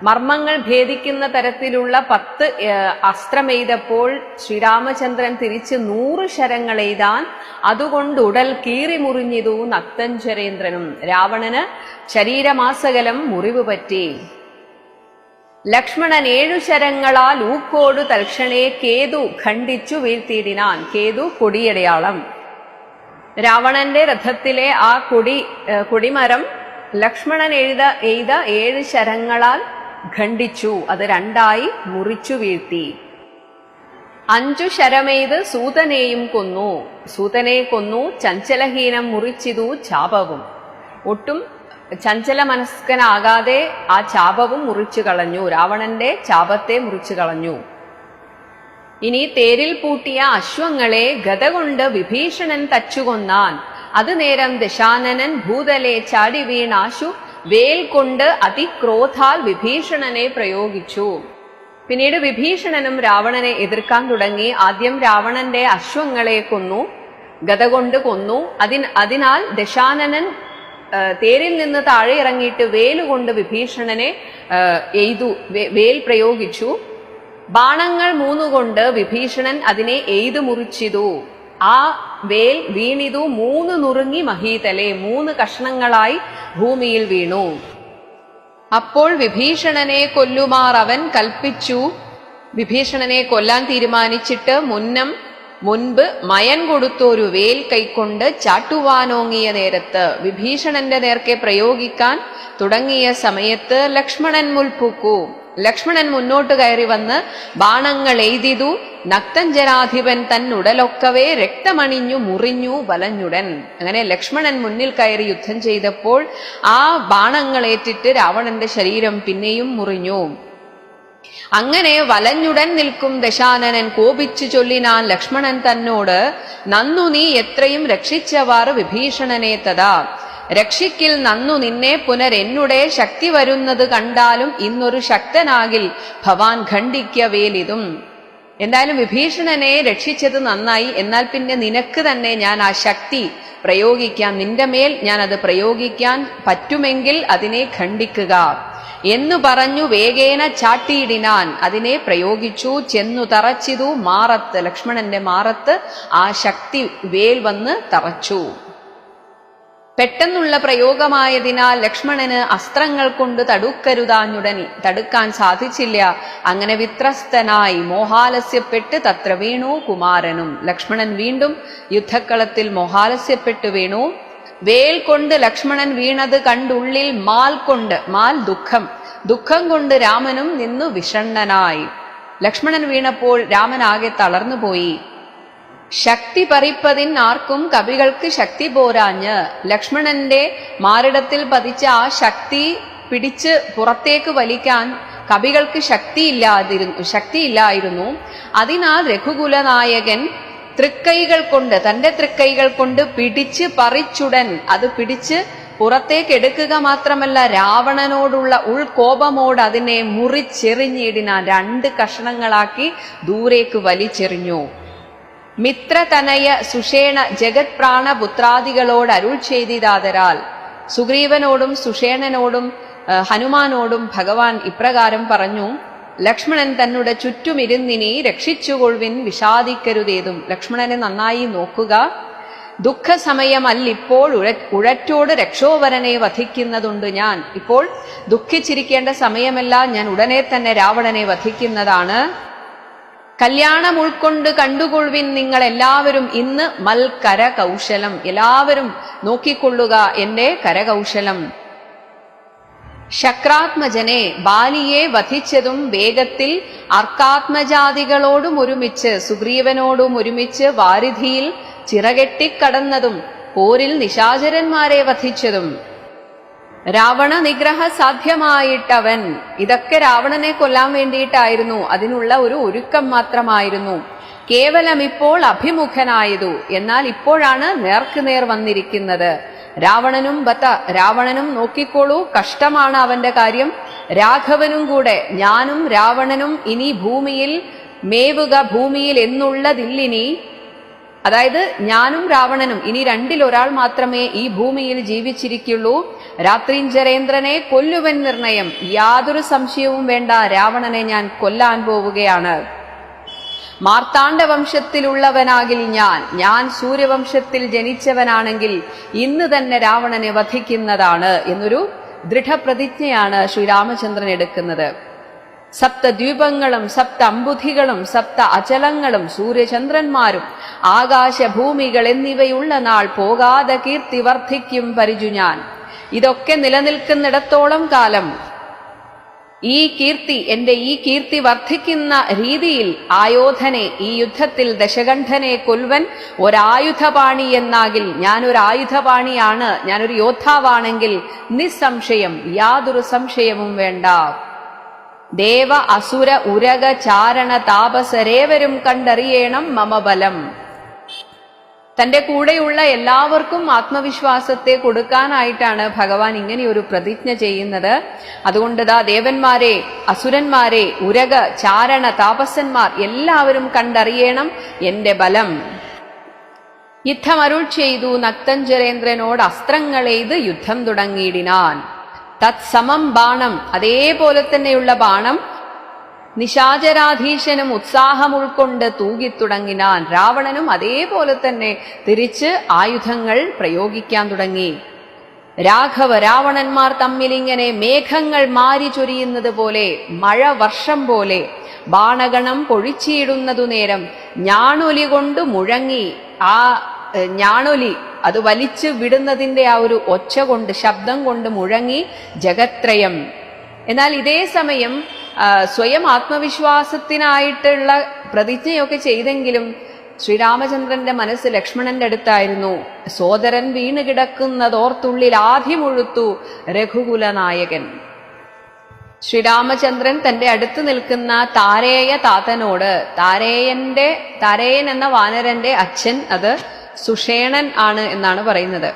മർമ്മങ്ങൾ ഭേദിക്കുന്ന തരത്തിലുള്ള 10 അസ്ത്രമെയ്തപ്പോൾ ശ്രീരാമചന്ദ്രൻ തിരിച്ച് 100 ശരങ്ങൾ എയ്താൻ. അതുകൊണ്ട് ഉടൽ കീറി മുറിഞ്ഞിതു നക്തഞ്ചരേന്ദ്രനും. രാവണന് ശരീരമാസകലം മുറിവ് പറ്റി. ലക്ഷ്മണൻ 7 ശരങ്ങളാൽ ഊക്കോടു തൽക്ഷണേ കേതു ഖണ്ഡിച്ചു വീഴ്ത്തിയിടിനാൻ. കേതു കൊടിയടയാളം. രാവണന്റെ രഥത്തിലെ ആ കൊടിമരം ലക്ഷ്മണൻ എയ്ത 7 ശരങ്ങളാൽ ഖണ്ഡിച്ചു. അത് 2ആയി മുറിച്ചു വീഴ്ത്തി. 5 ശരമെയ്ത് സൂതനെയും കൊന്നു. സൂതനെ കൊന്നു. ചഞ്ചലഹീനം മുറിച്ചിതു ചാപവും. ഒട്ടും ചഞ്ചല മനസ്കനാകാതെ ആ ചാപവും മുറിച്ചു കളഞ്ഞു. രാവണന്റെ ചാപത്തെ മുറിച്ചു കളഞ്ഞു. ഇനി തേരിൽ പൂട്ടിയ അശ്വങ്ങളെ ഗദ കൊണ്ട് വിഭീഷണൻ തച്ചുകൊന്നാൻ. അത് നേരം ദശാനനൻ ഭൂതലെ ചാടി വീണാശു വേൽ കൊണ്ട് അതിക്രോധാൽ വിഭീഷണനെ പ്രയോഗിച്ചു. പിന്നീട് വിഭീഷണനും രാവണനെ എതിർക്കാൻ തുടങ്ങി. ആദ്യം രാവണന്റെ അശ്വങ്ങളെ കൊന്നു, ഗദ കൊണ്ട് കൊന്നു. അതിനാൽ ദശാനനൻ തേരിൽ നിന്ന് താഴെ ഇറങ്ങിയിട്ട് വേലുകൊണ്ട് വിഭീഷണനെ എയ്തു, വേൽ പ്രയോഗിച്ചു. ബാണങ്ങൾ 3 കൊണ്ട് വിഭീഷണൻ അതിനെ എയ്തു മുറിച്ചിതു. ആ വേൽ വീണിതു 3 നുറുങ്ങി മഹീതലെ, 3 കഷ്ണങ്ങളായി ഭൂമിയിൽ വീണു. അപ്പോൾ വിഭീഷണനെ കൊല്ലുമാർ അവൻ കൽപ്പിച്ചു. വിഭീഷണനെ കൊല്ലാൻ തീരുമാനിച്ചിട്ട് മുൻപ് മയൻ കൊടുത്തൊരു വേൽ കൈക്കൊണ്ട് ചാട്ടുവാനോങ്ങിയ നേരത്ത്, വിഭീഷണന്റെ നേർക്കെ പ്രയോഗിക്കാൻ തുടങ്ങിയ സമയത്ത് ലക്ഷ്മണൻ മുൽപ്പൂക്കു. ലക്ഷ്മണൻ മുന്നോട്ട് കയറി വന്ന് ബാണങ്ങൾ എയ്തിതു. നക്തഞ്ജരാധിപൻ തന്നുടലൊക്കവേ രക്തമണിഞ്ഞു മുറിഞ്ഞു വലഞ്ഞുടൻ. അങ്ങനെ ലക്ഷ്മണൻ മുന്നിൽ കയറി യുദ്ധം ചെയ്തപ്പോൾ ആ ബാണങ്ങളേറ്റിട്ട് രാവണന്റെ ശരീരം പിന്നെയും മുറിഞ്ഞു. അങ്ങനെ വലഞ്ഞുടൻ നിൽക്കും ദശാനനൻ കോപിച്ചു ചൊല്ലിനാൻ ലക്ഷ്മണൻ തന്നോട്, നന്നു നീ എത്രയും രക്ഷിച്ചവാറ് വിഭീഷണനെ തഥാ. രക്ഷിക്കിൽ നന്നു നിന്നെ പുനരെന്നുടെ ശക്തി വരുന്നത് കണ്ടാലും ഇന്നൊരു ശക്തനാകിൽ ഭവാൻ ഖണ്ഡിക്കവേലിതും. എന്തായാലും വിഭീഷണനെ രക്ഷിച്ചത് നന്നായി, എന്നാൽ പിന്നെ നിനക്ക് തന്നെ ഞാൻ ആ ശക്തി പ്രയോഗിക്കാം, നിന്റെ മേൽ ഞാൻ അത് പ്രയോഗിക്കാൻ പറ്റുമെങ്കിൽ അതിനെ ഖണ്ഡിക്കുക എന്നു പറഞ്ഞു വേഗേന ചാട്ടിയിടിനാൻ. അതിനെ പ്രയോഗിച്ചു. ചെന്നു തറച്ചിതു മാറത്ത്, ലക്ഷ്മണന്റെ മാറത്ത് ആ ശക്തി വേൽ വന്ന് തറച്ചു. പെട്ടെന്നുള്ള പ്രയോഗമായതിനാൽ ലക്ഷ്മണന് അസ്ത്രങ്ങൾ കൊണ്ട് തടുക്കാൻ സാധിച്ചില്ല. അങ്ങനെ വിത്രസ്തനായി മോഹാലസ്യപ്പെട്ട് തത്ര വീണു കുമാരനും. ലക്ഷ്മണൻ വീണ്ടും യുദ്ധക്കളത്തിൽ മോഹാലസ്യപ്പെട്ടു വീണു. വേൽ കൊണ്ട് ലക്ഷ്മണൻ വീണത് കണ്ടുള്ളിൽ മാൽ ദുഃഖം കൊണ്ട് രാമനും നിന്നു വിഷണ്ണനായി. ലക്ഷ്മണൻ വീണപ്പോൾ രാമൻ ആകെ തളർന്നുപോയി. ശക്തി പറിപ്പതിൻ ആർക്കും കവികൾക്ക് ശക്തി പോരാഞ്ഞ്. ലക്ഷ്മണന്റെ മാറിടത്തിൽ പതിച്ച ആ ശക്തി പിടിച്ച് പുറത്തേക്ക് വലിക്കാൻ കവികൾക്ക് ശക്തിയില്ലായിരുന്നു. അതിനാൽ രഘുകുലനായകൻ തന്റെ തൃക്കൈകൾ കൊണ്ട് പിടിച്ച് പറിച്ചുടൻ അത് പിടിച്ച് പുറത്തേക്ക് എടുക്കുക മാത്രമല്ല, രാവണനോടുള്ള ഉൾകോപമോട് അതിനെ മുറിച്ചെറിഞ്ഞിടിനാൻ. 2 കഷണങ്ങളാക്കി ദൂരേക്ക് വലിച്ചെറിഞ്ഞു. മിത്രതനയ സുഷേണ ജഗത് പ്രാണപുത്രാദികളോട് അരുൾ ചെയ്തിതാതരാൽ സുഗ്രീവനോടും സുഷേണനോടും ഹനുമാനോടും ഭഗവാൻ ഇപ്രകാരം പറഞ്ഞു, ലക്ഷ്മണൻ തന്നുടെ ചുറ്റുമിരുന്നിനി രക്ഷിച്ചുകൊള്ളുവിൻ വിഷാദിക്കരുതേതും. ലക്ഷ്മണനെ നന്നായി നോക്കുക. ദുഃഖസമയമല്ലിപ്പോൾ ഉഴറ്റോട് രക്ഷോവരനെ വധിക്കുന്നതുണ്ട് ഞാൻ. ഇപ്പോൾ ദുഃഖിച്ചിരിക്കേണ്ട സമയമല്ല, ഞാൻ ഉടനെ തന്നെ രാവണനെ വധിക്കുന്നതാണ്. കല്യാണം ഉൾക്കൊണ്ട് കണ്ടുകൊള്ളുവിൻ നിങ്ങൾ എല്ലാവരും ഇന്ന് കരകൗശലം. എല്ലാവരും നോക്കിക്കൊള്ളുക എന്റെ കരകൗശലം. ശക്രാത്മജനെ ബാലിയെ വധിച്ചതും വേഗത്തിൽ അർക്കാത്മജാതികളോടും ഒരുമിച്ച് സുഗ്രീവനോടും ഒരുമിച്ച് വാരിധിയിൽ ചിറകെട്ടിക്കടന്നതും പോരിൽ നിശാചരന്മാരെ വധിച്ചതും രാവണ നിഗ്രഹ സാധ്യമായിട്ടവൻ. ഇതൊക്കെ രാവണനെ കൊല്ലാൻ വേണ്ടിയിട്ടായിരുന്നു, അതിനുള്ള ഒരു ഒരുക്കം മാത്രമായിരുന്നു. കേവലം ഇപ്പോൾ അഭിമുഖനായതു, എന്നാൽ ഇപ്പോഴാണ് നേർക്കുനേർ വന്നിരിക്കുന്നത്. രാവണനും നോക്കിക്കോളൂ, കഷ്ടമാണ് അവന്റെ കാര്യം. രാഘവനും കൂടെ, ഞാനും രാവണനും ഇനി ഭൂമിയിൽ മേവുക, ഭൂമിയിൽ എന്നുള്ളതില്ലിനി. അതായത് ഞാനും രാവണനും ഇനി 2-ൽ ഒരാൾ മാത്രമേ ഈ ഭൂമിയിൽ ജീവിച്ചിരിക്കുള്ളൂ. രാത്രിഞ്ചരേന്ദ്രനെ കൊല്ലുവൻ നിർണയം. യാതൊരു സംശയവും വേണ്ട, രാവണനെ ഞാൻ കൊല്ലാൻ പോവുകയാണ്. മാർത്താണ്ഡ വംശത്തിലുള്ളവനാകിൽ ഞാൻ സൂര്യവംശത്തിൽ ജനിച്ചവനാണെങ്കിൽ ഇന്ന് തന്നെ രാവണനെ വധിക്കുന്നതാണ് എന്നൊരു ദൃഢപ്രതിജ്ഞയാണ് ശ്രീരാമചന്ദ്രൻ എടുക്കുന്നത്. 7 ദ്വീപങ്ങളും 7 അമ്പുധികളും 7 അചലങ്ങളും സൂര്യചന്ദ്രന്മാരും ആകാശഭൂമികൾ എന്നിവയുള്ള നാൾ പോകാതെ കീർത്തി വർദ്ധിക്കും പരിചു ഞാൻ. ഇതൊക്കെ നിലനിൽക്കുന്നിടത്തോളം കാലം ഈ കീർത്തി വർദ്ധിക്കുന്ന രീതിയിൽ ആയോധനെ, ഈ യുദ്ധത്തിൽ ദശകണ്ഠനെ കൊൽവൻ ഒരായുധപാണി എന്നാകിൽ, ഞാനൊരു ആയുധപാണിയാണ്, ഞാനൊരു യോദ്ധാവാണെങ്കിൽ നിസ്സംശയം, യാതൊരു സംശയവും വേണ്ട. ദേവ അസുര ഉരക ചാരണ താപസരേവരും കണ്ടറിയണം മമബലം. തന്റെ കൂടെയുള്ള എല്ലാവർക്കും ആത്മവിശ്വാസത്തെ കൊടുക്കാനായിട്ടാണ് ഭഗവാൻ ഇങ്ങനെ ഒരു പ്രതിജ്ഞ ചെയ്യുന്നത്. അതുകൊണ്ട് ദേവന്മാരെ, അസുരന്മാരെ, ഉരക ചാരണ താപസന്മാർ എല്ലാവരും കണ്ടറിയണം എന്റെ ബലം. യുദ്ധമരുൾ ചെയ്തു നക്തഞ്ചരേന്ദ്രനോട് അസ്ത്രങ്ങളെയ്ത് യുദ്ധം തുടങ്ങിയിടിനാൻ. തത്സമം ബാണം, അതേപോലെ തന്നെയുള്ള ബാണം നിശാചരാധീശനും ഉത്സാഹം ഉൾക്കൊണ്ട് തൂകിത്തുടങ്ങിനാൻ. രാവണനും അതേപോലെ തന്നെ തിരിച്ച് ആയുധങ്ങൾ പ്രയോഗിക്കാൻ തുടങ്ങി. രാവണന്മാർ തമ്മിലിങ്ങനെ മേഘങ്ങൾ മാരി ചൊരിയുന്നത് പോലെ, മഴ വർഷം പോലെ ബാണഗണം പൊഴിച്ചിടുന്നതു നേരം ഞാണൊലി കൊണ്ട് മുഴങ്ങി. ആ ഞാണൊലി, അത് വലിച്ചു വിടുന്നതിന്റെ ആ ഒരു ഒച്ച കൊണ്ട്, ശബ്ദം കൊണ്ട് മുഴങ്ങി ജഗത്രയം. എന്നാൽ ഇതേ സമയം സ്വയം ആത്മവിശ്വാസത്തിനായിട്ടുള്ള പ്രതിജ്ഞയൊക്കെ ചെയ്തെങ്കിലും ശ്രീരാമചന്ദ്രന്റെ മനസ്സ് ലക്ഷ്മണന്റെ അടുത്തായിരുന്നു. സോദരൻ വീണ് കിടക്കുന്നതോർത്തുള്ളിൽ ആദ്യമുഴുത്തു രഘുകുല നായകൻ. ശ്രീരാമചന്ദ്രൻ തന്റെ അടുത്ത് നിൽക്കുന്ന താരേയ താതനോട്, താരേയൻ എന്ന വാനരന്റെ അച്ഛൻ അത് സുഷേണൻ ആണ് എന്നാണ് പറയുന്നത്.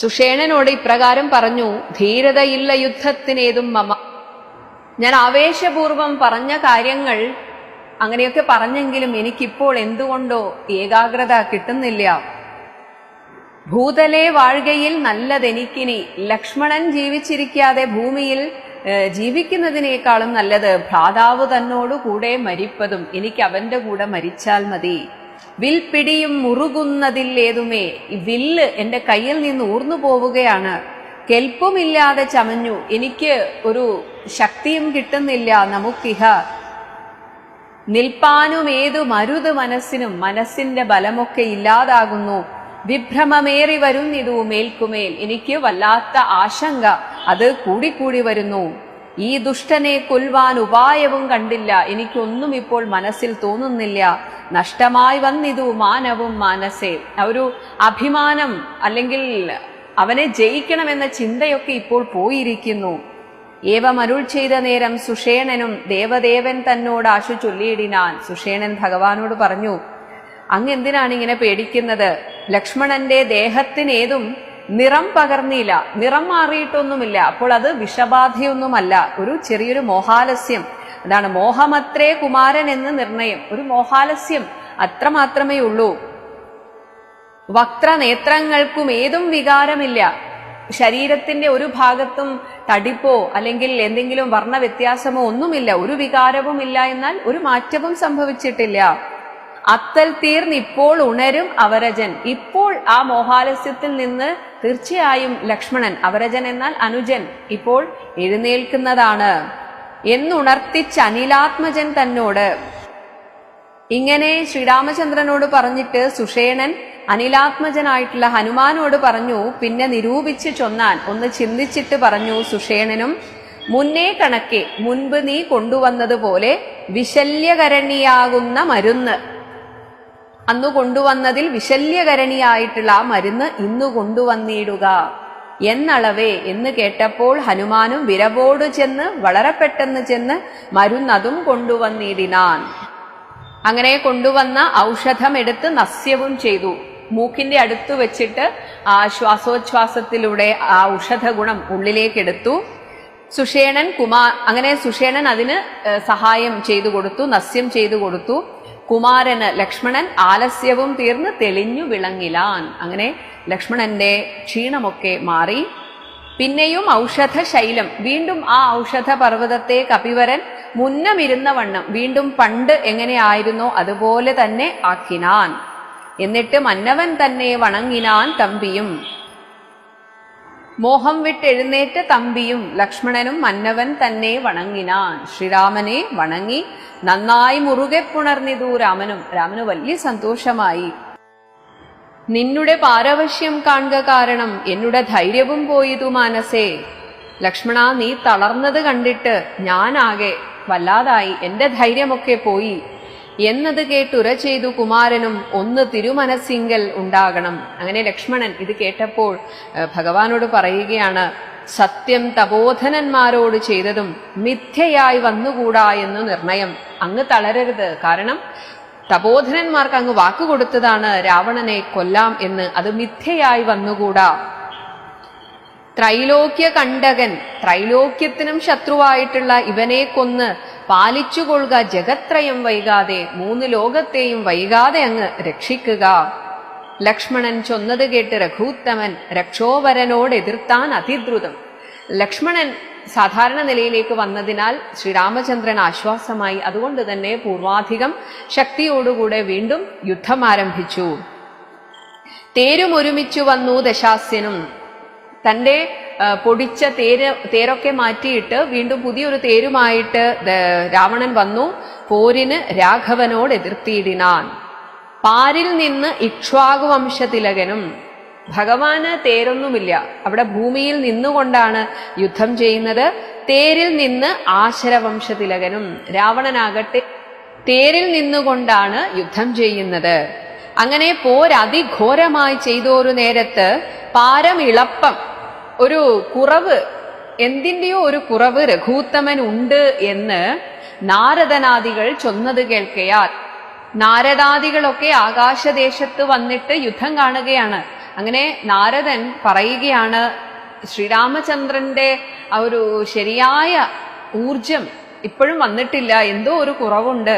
സുഷേണനോട് ഇപ്രകാരം പറഞ്ഞു, ധീരതയില്ല യുദ്ധത്തിനേതും മമ. ഞാൻ ആവേശപൂർവം പറഞ്ഞ കാര്യങ്ങൾ അങ്ങനെയൊക്കെ പറഞ്ഞെങ്കിലും എനിക്കിപ്പോൾ എന്തുകൊണ്ടോ ഏകാഗ്രത കിട്ടുന്നില്ല. ഭൂതലേ വാഴ്കയിൽ നല്ലതെനിക്കിനി, ലക്ഷ്മണൻ ജീവിച്ചിരിക്കാതെ ഭൂമിയിൽ ജീവിക്കുന്നതിനേക്കാളും നല്ലത് ഭ്രാതാവ് തന്നോടു കൂടെ മരിപ്പതും. എനിക്ക് അവന്റെ കൂടെ മരിച്ചാൽ മതി. വിൽപിടിയും മുറുകുന്നതില്ലേതുമേ. വില്ല് എന്റെ കയ്യിൽ നിന്ന് ഊർന്നു പോവുകയാണ്. കെൽപ്പുമില്ലാതെ ചമഞ്ഞു. എനിക്ക് ഒരു ശക്തിയും കിട്ടുന്നില്ല. നമുക്കിഹ നിൽപ്പാനുമേതു മരുത് മനസ്സിനും. മനസ്സിന്റെ ബലമൊക്കെ ഇല്ലാതാകുന്നു. വിഭ്രമമേറി വരുന്നിതു മേൽക്കുമേൽ. എനിക്ക് വല്ലാത്ത ആശങ്ക, അത് കൂടിക്കൂടി വരുന്നു. ഈ ദുഷ്ടനെ കൊല്ലുവാൻ ഉപായവും കണ്ടില്ല. എനിക്കൊന്നും ഇപ്പോൾ മനസ്സിൽ തോന്നുന്നില്ല. നഷ്ടമായി വന്നിതു മാനവും മാനസേ. ഒരു അഭിമാനം അല്ലെങ്കിൽ അവനെ ജയിക്കണമെന്ന ചിന്തയൊക്കെ ഇപ്പോൾ പോയിരിക്കുന്നു. ഏവമരുൾ ചെയ്ത നേരം സുഷേണനും ദേവദേവൻ തന്നോട് ആശു ചൊല്ലിയിടിനാൻ. സുഷേണൻ ഭഗവാനോട് പറഞ്ഞു, അങ്ങ് എന്തിനാണ് ഇങ്ങനെ പേടിക്കുന്നത്? ലക്ഷ്മണന്റെ ദേഹത്തിനേതും നിറം പകർന്നില്ല, നിറം മാറിയിട്ടൊന്നുമില്ല. അപ്പോൾ അത് വിഷബാധയൊന്നുമല്ല, ഒരു ചെറിയൊരു മോഹാലസ്യം. അതാണ് മോഹമത്രേ കുമാരൻ എന്ന് നിർണയം. ഒരു മോഹാലസ്യം അത്രമാത്രമേ ഉള്ളൂ. വക്രനേത്രങ്ങൾക്കും ഏതും വികാരമില്ല. ശരീരത്തിന്റെ ഒരു ഭാഗത്തും തടിപ്പോ അല്ലെങ്കിൽ എന്തെങ്കിലും വർണ്ണ വ്യത്യാസമോ ഒന്നുമില്ല. ഒരു വികാരവും ഇല്ല. എന്നാൽ ഒരു മാറ്റവും സംഭവിച്ചിട്ടില്ല. അത്തൽ തീർന്ന് ഇപ്പോൾ ഉണരും അവരജൻ. ഇപ്പോൾ ആ മോഹാലസ്യത്തിൽ നിന്ന് തീർച്ചയായും ലക്ഷ്മണൻ, അവരജൻ എന്നാൽ അനുജൻ, ഇപ്പോൾ എഴുന്നേൽക്കുന്നതാണ് എന്നുണർത്തിച്ച് അനിലാത്മജൻ തന്നോട്. ഇങ്ങനെ ശ്രീരാമചന്ദ്രനോട് പറഞ്ഞിട്ട് സുഷേണൻ അനിലാത്മജനായിട്ടുള്ള ഹനുമാനോട് പറഞ്ഞു. പിന്നെ നിരൂപിച്ച് ചൊന്നാൻ, ഒന്ന് ചിന്തിച്ചിട്ട് പറഞ്ഞു സുഷേണനും, മുന്നേ കണക്കെ മുൻപ് നീ കൊണ്ടുവന്നതുപോലെ വിശല്യകരണിയാകുന്ന മരുന്ന്, അന്നു കൊണ്ടുവന്നതിൽ വിശല്യകരണിയായിട്ടുള്ള ആ മരുന്ന് ഇന്നു കൊണ്ടുവന്നിടുക എന്നളവേ എന്ന് കേട്ടപ്പോൾ ഹനുമാനും വിരവോട് ചെന്ന് വളരെ പെട്ടെന്ന് ചെന്ന് മരുന്നതും കൊണ്ടുവന്നിടിനാൻ. അങ്ങനെ കൊണ്ടുവന്ന ഔഷധം എടുത്ത് നസ്യവും ചെയ്തു. മൂക്കിന്റെ അടുത്ത് വെച്ചിട്ട് ആ ശ്വാസോച്ഛ്വാസത്തിലൂടെ ആ ഔഷധ ഗുണം ഉള്ളിലേക്കെടുത്തു. അങ്ങനെ സുഷേണൻ അതിന് സഹായം ചെയ്തു കൊടുത്തു, നസ്യം ചെയ്തു കൊടുത്തു. കുമാരന് ലക്ഷ്മണൻ ആലസ്യവും തീർന്ന് തെളിഞ്ഞു വിളങ്ങിലാൻ. അങ്ങനെ ലക്ഷ്മണന്റെ ക്ഷീണമൊക്കെ മാറി. പിന്നെയും ഔഷധശൈലം, വീണ്ടും ആ ഔഷധ പർവ്വതത്തെ കപിവരൻ മുന്നമിരുന്ന വണ്ണം വീണ്ടും പണ്ട് എങ്ങനെയായിരുന്നോ അതുപോലെ തന്നെ ആക്കിനാൻ. എന്നിട്ട് മന്നവൻ തന്നെ വണങ്ങിനാൻ തമ്പിയും. മോഹം വിട്ടെഴുന്നേറ്റ തമ്പിയും ലക്ഷ്മണനും മന്നവൻ തന്നെ വണങ്ങിനാൻ. ശ്രീരാമനെ വണങ്ങി നന്നായി മുറുകെ പുണർന്നിതു രാമനും. രാമന് വലിയ സന്തോഷമായി. നിന്നുടെ പാരവശ്യം കാണുക കാരണം എന്നുടെ ധൈര്യവും പോയതു മാനസേ. ലക്ഷ്മണ, നീ തളർന്നത് കണ്ടിട്ട് ഞാനാകെ വല്ലാതായി, എന്റെ ധൈര്യമൊക്കെ പോയി എന്നത് കേട്ടുര ചെയ്തു കുമാരനും ഒന്ന് തിരുമനസ്സിങ്കൽ ഉണ്ടാകണം. അങ്ങനെ ലക്ഷ്മണൻ ഇത് കേട്ടപ്പോൾ ഭഗവാനോട് പറയുകയാണ്, സത്യം തപോധനന്മാരോട് ചെയ്തതും മിഥ്യയായി വന്നുകൂടാ എന്ന് നിർണയം. അങ്ങ് തളരരുത്, കാരണം തപോധനന്മാർക്ക് അങ്ങ് വാക്കുകൊടുത്തതാണ് രാവണനെ കൊല്ലാം എന്ന്. അത് മിഥ്യയായി വന്നുകൂടാ. ത്രൈലോക്യ കണ്ടകൻ, ത്രൈലോക്യത്തിനും ശത്രുവായിട്ടുള്ള ഇവനെ കൊന്ന് പാലിച്ചുകൊള്ളുക ജഗത്രയം വൈകാതെ, 3 ലോകത്തെയും വൈകാതെ അങ്ങ് രക്ഷിക്കുക. ലക്ഷ്മണൻ ചൊന്നത് കേട്ട് രഘൂത്തമൻ രക്ഷോവരനോട് എതിർത്താൻ അതിദ്രുതം. ലക്ഷ്മണൻ സാധാരണ നിലയിലേക്ക് വന്നതിനാൽ ശ്രീരാമചന്ദ്രൻ ആശ്വാസമായി. അതുകൊണ്ട് തന്നെ പൂർവാധികം ശക്തിയോടുകൂടെ വീണ്ടും യുദ്ധം ആരംഭിച്ചു. തേരും ഒരുമിച്ചു വന്നു ദശാസ്യനും. തന്റെ പൊടിച്ച തേരൊക്കെ മാറ്റിയിട്ട് വീണ്ടും പുതിയൊരു തേരുമായിട്ട് രാവണൻ വന്നു. പോരിന് രാഘവനോട് എതിർത്തിയിടിനാൻ. പാരിൽ നിന്ന് ഇക്ഷ്വാകു വംശതിലകനും. ഭഗവാന് തേരൊന്നുമില്ല, അവിടെ ഭൂമിയിൽ നിന്നുകൊണ്ടാണ് യുദ്ധം ചെയ്യുന്നത്. തേരിൽ നിന്ന് ആശരവംശതിലകനും. രാവണനാകട്ടെ തേരിൽ നിന്നുകൊണ്ടാണ് യുദ്ധം ചെയ്യുന്നത്. അങ്ങനെ പോരതിഘോരമായി ചെയ്തൊരു നേരത്ത് പാരമിളപ്പം, ഒരു കുറവ്, എന്തിൻ്റെയോ ഒരു കുറവ് രഘൂത്തമൻ ഉണ്ട് എന്ന് നാരദനാദികൾ ചൊന്നത് കേൾക്കയാൽ, നാരദാദികളൊക്കെ ആകാശദേശത്ത് വന്നിട്ട് യുദ്ധം കാണുകയാണ്. അങ്ങനെ നാരദൻ പറയുകയാണ്, ശ്രീരാമചന്ദ്രന്റെ ആ ഒരു ശരിയായ ഊർജം ഇപ്പോഴും വന്നിട്ടില്ല, എന്തോ ഒരു കുറവുണ്ട്,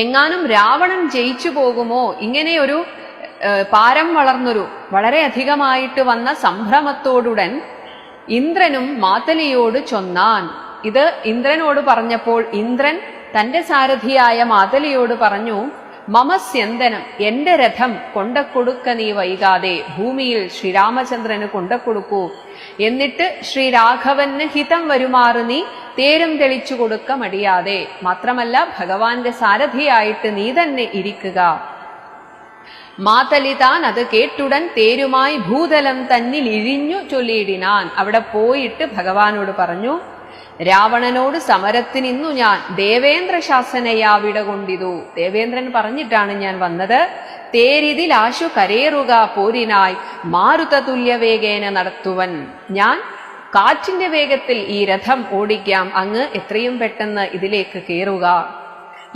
എങ്ങാനും രാവണൻ ജയിച്ചു പോകുമോ? ഇങ്ങനെ ഒരു പാരം വളർന്നൊരു വളരെ അധികമായിട്ട് വന്ന സംഭ്രമത്തോടുടൻ ഇന്ദ്രനും മാതലിയോട് ചൊന്നാൻ. ഇത് ഇന്ദ്രനോട് പറഞ്ഞപ്പോൾ ഇന്ദ്രൻ തന്റെ സാരഥിയായ മാതലിയോട് പറഞ്ഞു, മമസ്യന്തനം, എന്റെ രഥം കൊണ്ടക്കൊടുക്ക നീ വൈകാതെ, ഭൂമിയിൽ ശ്രീരാമചന്ദ്രന് കൊണ്ടക്കൊടുക്കൂ. എന്നിട്ട് ശ്രീരാഘവന് ഹിതം വരുമാറ് നീ തേരും തെളിച്ചു കൊടുക്ക മടിയാതെ. മാത്രമല്ല ഭഗവാന്റെ സാരഥിയായിട്ട് നീ തന്നെ ഇരിക്കുക. മാതലി താൻ അത് കേട്ടുടൻ തേരുമായി ഭൂതലം തന്നിൽ ഇഴിഞ്ഞു ചൊല്ലിയിടിനാൻ. അവിടെ പോയിട്ട് ഭഗവാനോട് പറഞ്ഞു, രാവണനോട് സമരത്തിനിന്നു ഞാൻ ദേവേന്ദ്ര ശാസനയാവിട കൊണ്ടിതു. ദേവേന്ദ്രൻ പറഞ്ഞിട്ടാണ് ഞാൻ വന്നത്. തേരിതിലാശു കരേറുക പോരിനായി മാരുത തുല്യവേഗേന നടത്തുവൻ. ഞാൻ കാറ്റിന്റെ വേഗത്തിൽ ഈ രഥം ഓടിക്കാം, അങ്ങ് എത്രയും പെട്ടെന്ന് ഇതിലേക്ക് കയറുക